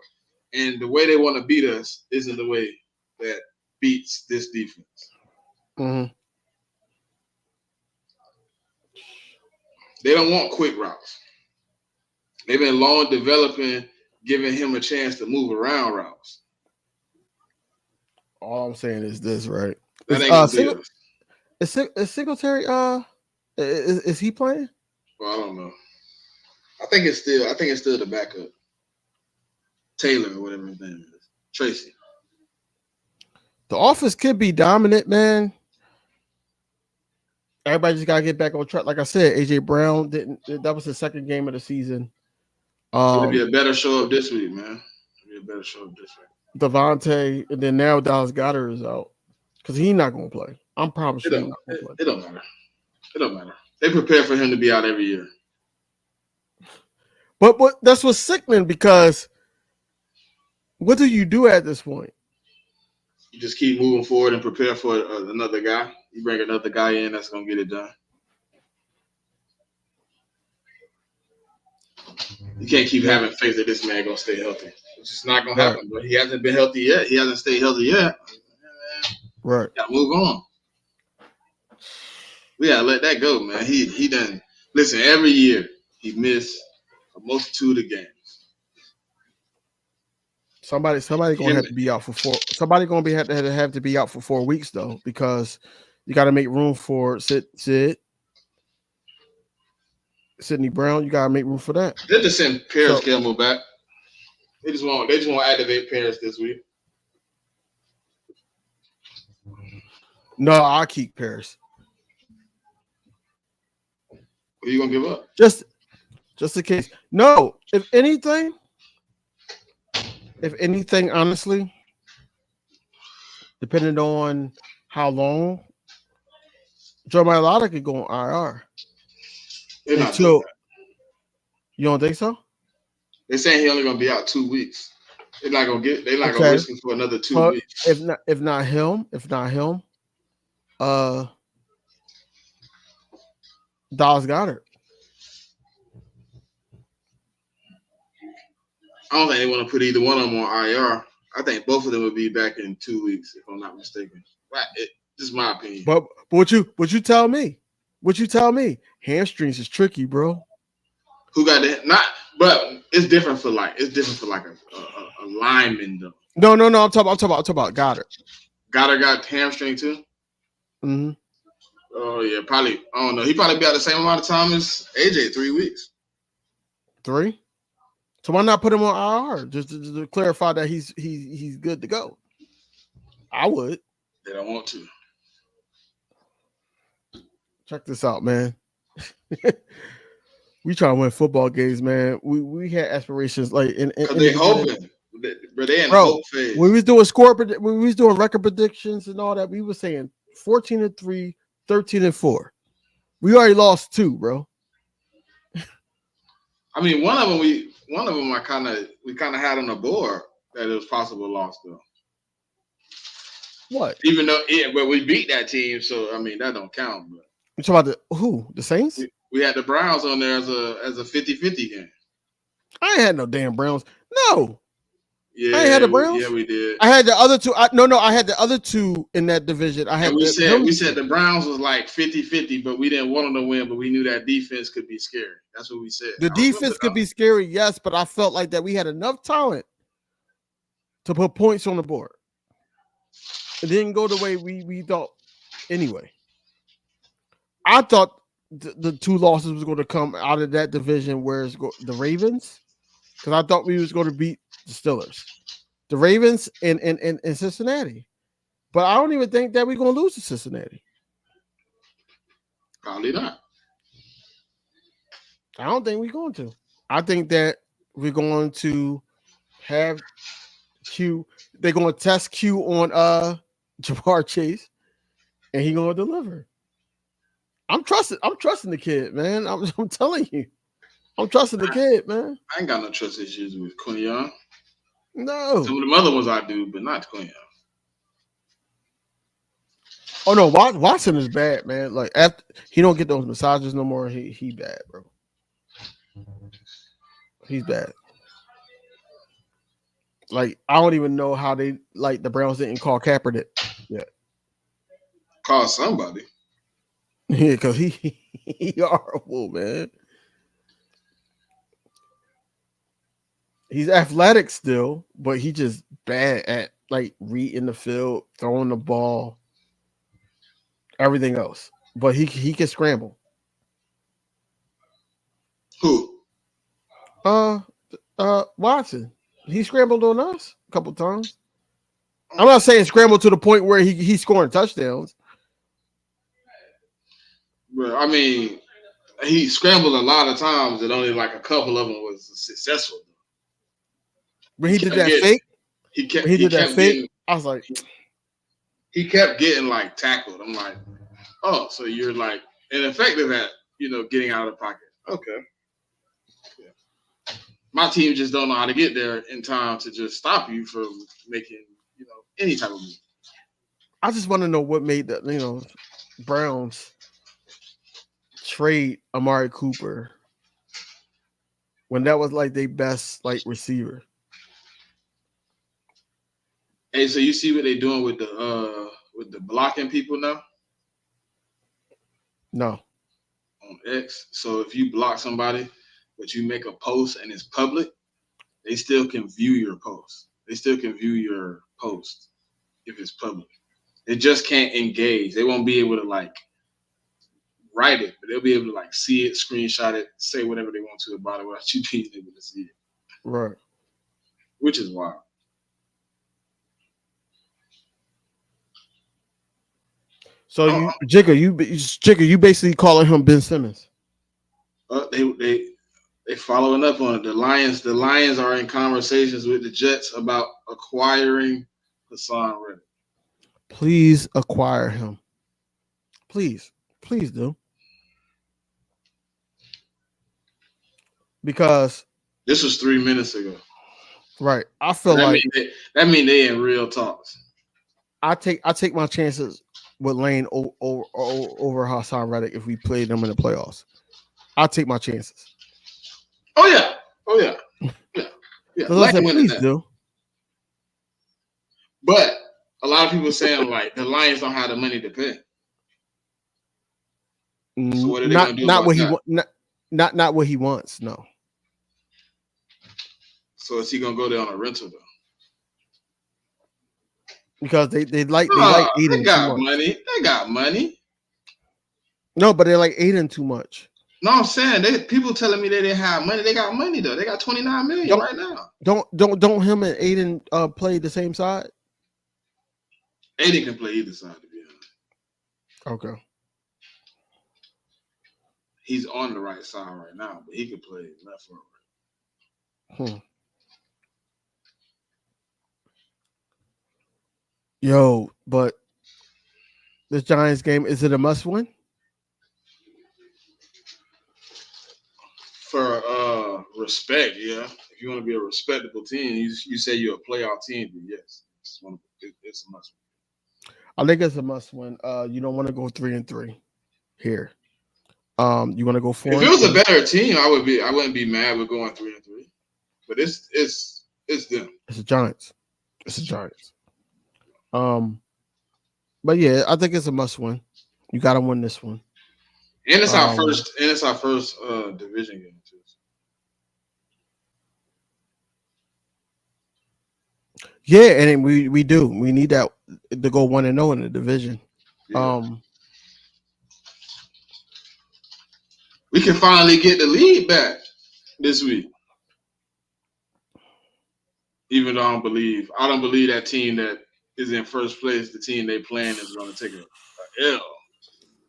And the way they want to beat us isn't the way that beats this defense. Mm-hmm. They don't want quick routes. They've been long developing, giving him a chance to move around routes. All I'm saying is this, right? That ain't gonna be us. Is Singletary is he playing? Well, I don't know. I think it's still the backup. Taylor or whatever his name is. Tracy. The offense could be dominant, man. Everybody just gotta get back on track. Like I said, AJ Brown didn't. That was the second game of the season. It'll be a better show up this week, man. It'll be a better show up this week. Devontae, and then now Dallas Goedert is out because he's not gonna play. I'm probably sure he's not gonna play. It don't matter. It don't matter. They prepare for him to be out every year. But that's what's sickening because what do you do at this point? You just keep moving forward and prepare for another guy. You bring another guy in that's going to get it done. You can't keep having faith that this man going to stay healthy. It's just not going to happen. But he hasn't been healthy yet. He hasn't stayed healthy yet. Right. Got to move on. We got to let that go, man. He done. Listen, every year he missed a multitude of games. Somebody gonna have to be out for 4. Somebody gonna have to be out for 4 weeks though, because you got to make room for Sidney Brown. You got to make room for that. They just send Paris Campbell back. They just want to activate Paris this week. No, I'll keep Paris. What are you gonna give up? Just in case. No, if anything, honestly, depending on how long, Jeremiah Lotta could go on IR. Until you don't think so? They're saying he only gonna be out 2 weeks. They're not gonna risk him for another 2 weeks. If not him, Dallas Goedert. I don't think they want to put either one of them on IR. I think both of them would be back in 2 weeks, if I'm not mistaken. This is my opinion. But what you tell me? What you tell me? Hamstrings is tricky, bro. Who got that? But it's different for a lineman though. No. I'm talking about Goddard. Goddard got hamstring too. Mm-hmm. Oh yeah, probably. I don't know. He probably be out the same amount of time as AJ, 3 weeks. 3? So why not put him on IR just to clarify that he's good to go? I would. They don't want to. Check this out, man. We try to win football games, man. We had aspirations like in they hoping, but they in hope phase. When we was doing record predictions and all that, we were saying 14-3, 13-4. We already lost 2, bro. I mean, one of them we kind of had on the board that it was possible loss though. What? Even though but we beat that team, so I mean that don't count. But you talking about the Saints? We had the Browns on there as a 50-50 game. I ain't had no damn Browns. No. Yeah, I ain't had the Browns. Yeah, we did. I had the other 2. I had the other 2 in that division. We said the Browns was like 50-50, but we didn't want them to win, but we knew that defense could be scary. That's what we said. The defense could be scary, yes, but I felt like that we had enough talent to put points on the board. It didn't go the way we thought anyway. I thought the 2 losses was going to come out of that division where it's the Ravens, because I thought we was going to beat the Steelers, the Ravens, and Cincinnati. But I don't even think that we're going to lose to Cincinnati. Probably not. I don't think we're going to. I think that we're going to have Q. They're gonna test Q on Jamar Chase, and he gonna deliver. I'm trusting the kid, man. I'm telling you, I'm trusting the kid, man. I ain't got no trust issues with Quinion. No. Some of the other ones I do, but not Quinion. Oh no, Watson is bad, man. Like after he don't get those massages no more. He bad, bro. He's bad. Like I don't even know how they like the Browns didn't call Kaepernick yet. Call somebody. Yeah, because he horrible, man. He's athletic still, but he just bad at like reading the field, throwing the ball, everything else. But he can scramble. Who? Watson. He scrambled on us a couple times. I'm not saying scrambled to the point where he's scoring touchdowns. But I mean, he scrambled a lot of times, and only like a couple of them was successful. When he did that fake, I was like, he kept getting like tackled. I'm like, oh, so you're like ineffective at getting out of the pocket. Okay. Yeah. My team just don't know how to get there in time to just stop you from making any type of move. I just want to know what made the Browns trade Amari Cooper when that was like their best like receiver. Hey, so you see what they're doing with the blocking people now? No. On X. So if you block somebody, but you make a post and it's public, they still can view your post. They still can view your post if it's public. They just can't engage. They won't be able to like write it, but they'll be able to like see it, screenshot it, say whatever they want to about it without you being able to see it. Right. Which is wild. So you basically calling him Ben Simmons. They following up on it. The Lions are in conversations with the Jets about acquiring Hassan Reddick. Please acquire him. Please do. Because this was 3 minutes ago. Right. I feel that mean they in real talks. I take my chances with Lane over Hassan Reddick if we play them in the playoffs. I'll take my chances. Oh yeah. Listen, please do. But a lot of people saying like the Lions don't have the money to pay. So what are they gonna do? Not what he wants. No. So is he gonna go there on a rental though? Like Aiden. They got money. They got money. No, but they like Aiden too much. No, I'm saying people telling me they didn't have money. They got money though. They got $29 million right now. Don't him and Aiden play the same side? Aiden can play either side, to be honest. Okay. He's on the right side right now, but he can play left or right. Yo, but this Giants game, is it a must win? For respect, yeah. If you want to be a respectable team, you say you're a playoff team, then yes, it's a must win. I think it's a must win. You don't want to go 3-3 here. You want to go 4? If it was a better team, I wouldn't be mad with going 3-3. But it's them. It's the Giants. But yeah, I think it's a must win. You got to win this one. And it's our first. And it's our first division game too. Yeah, and we do. We need that to go 1-0 in the division. Yeah. We can finally get the lead back this week. Even though I don't believe that team that is in first place, the team they playing is going to take a L.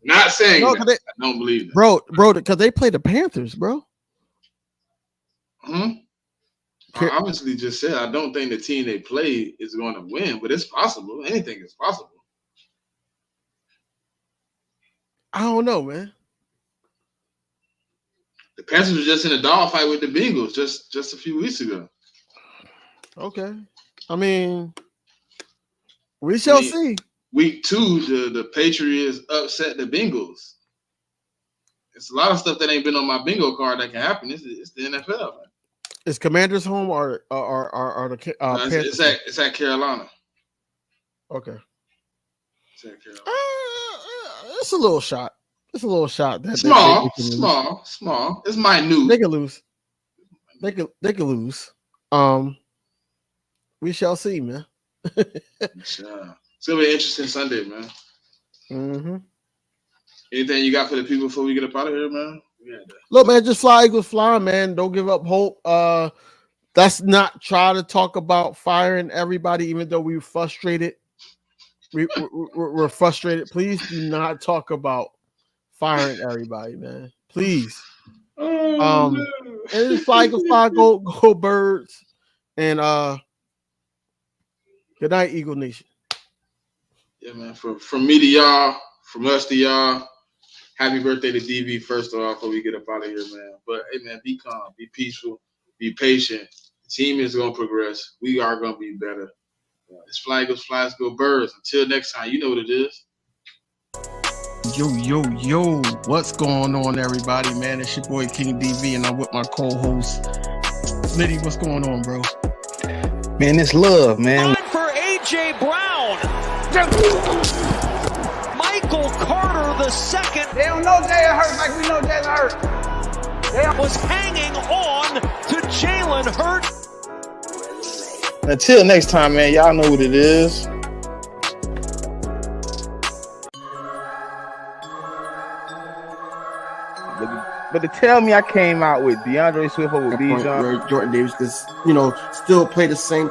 Not saying that. I don't believe that. Bro, because they play the Panthers, bro. I obviously just said I don't think the team they play is going to win, but it's possible. Anything is possible. I don't know, man. The Panthers were just in a dogfight with the Bengals just a few weeks ago. Okay. I mean, we shall see. Week 2, the Patriots upset the Bengals. It's a lot of stuff that ain't been on my bingo card that can happen. It's the NFL, man. Is Commanders home or the Panthers? It's at Carolina. Okay. It's at Carolina. It's a little shot. It's a little shot. Small. It's minute. They could lose. They could lose. We shall see, man. Sure. It's gonna be an interesting Sunday, man. Mm-hmm. Anything you got for the people before we get up out of here, man? Look, man, just fly, Eagles, fly, man. Don't give up hope. Let's not try to talk about firing everybody, even though we're frustrated. We're frustrated. Please do not talk about firing everybody, man. Please. And it's fly, Eagles, fly, go Birds, and good night, Eagle Nation. Yeah, man. From me to y'all, from us to y'all, happy birthday to DV, first of all, before we get up out of here, man. But, hey, man, be calm, be peaceful, be patient. The team is going to progress. We are going to be better. It's Fly Eagles, Flies Go Birds. Until next time, you know what it is. Yo, what's going on, everybody, man? It's your boy, King DV, and I'm with my co-host, Smitty. What's going on, bro? Man, it's love, man. Time for A.J. Brown. Michael Carter II. They don't know Jalen Hurts like we know Jalen Hurts. Was hanging on to Jalen Hurts. Until next time, man, y'all know what it is. But to tell me I came out with DeAndre Swift over Bijan, Jordan Davis, because still play the same.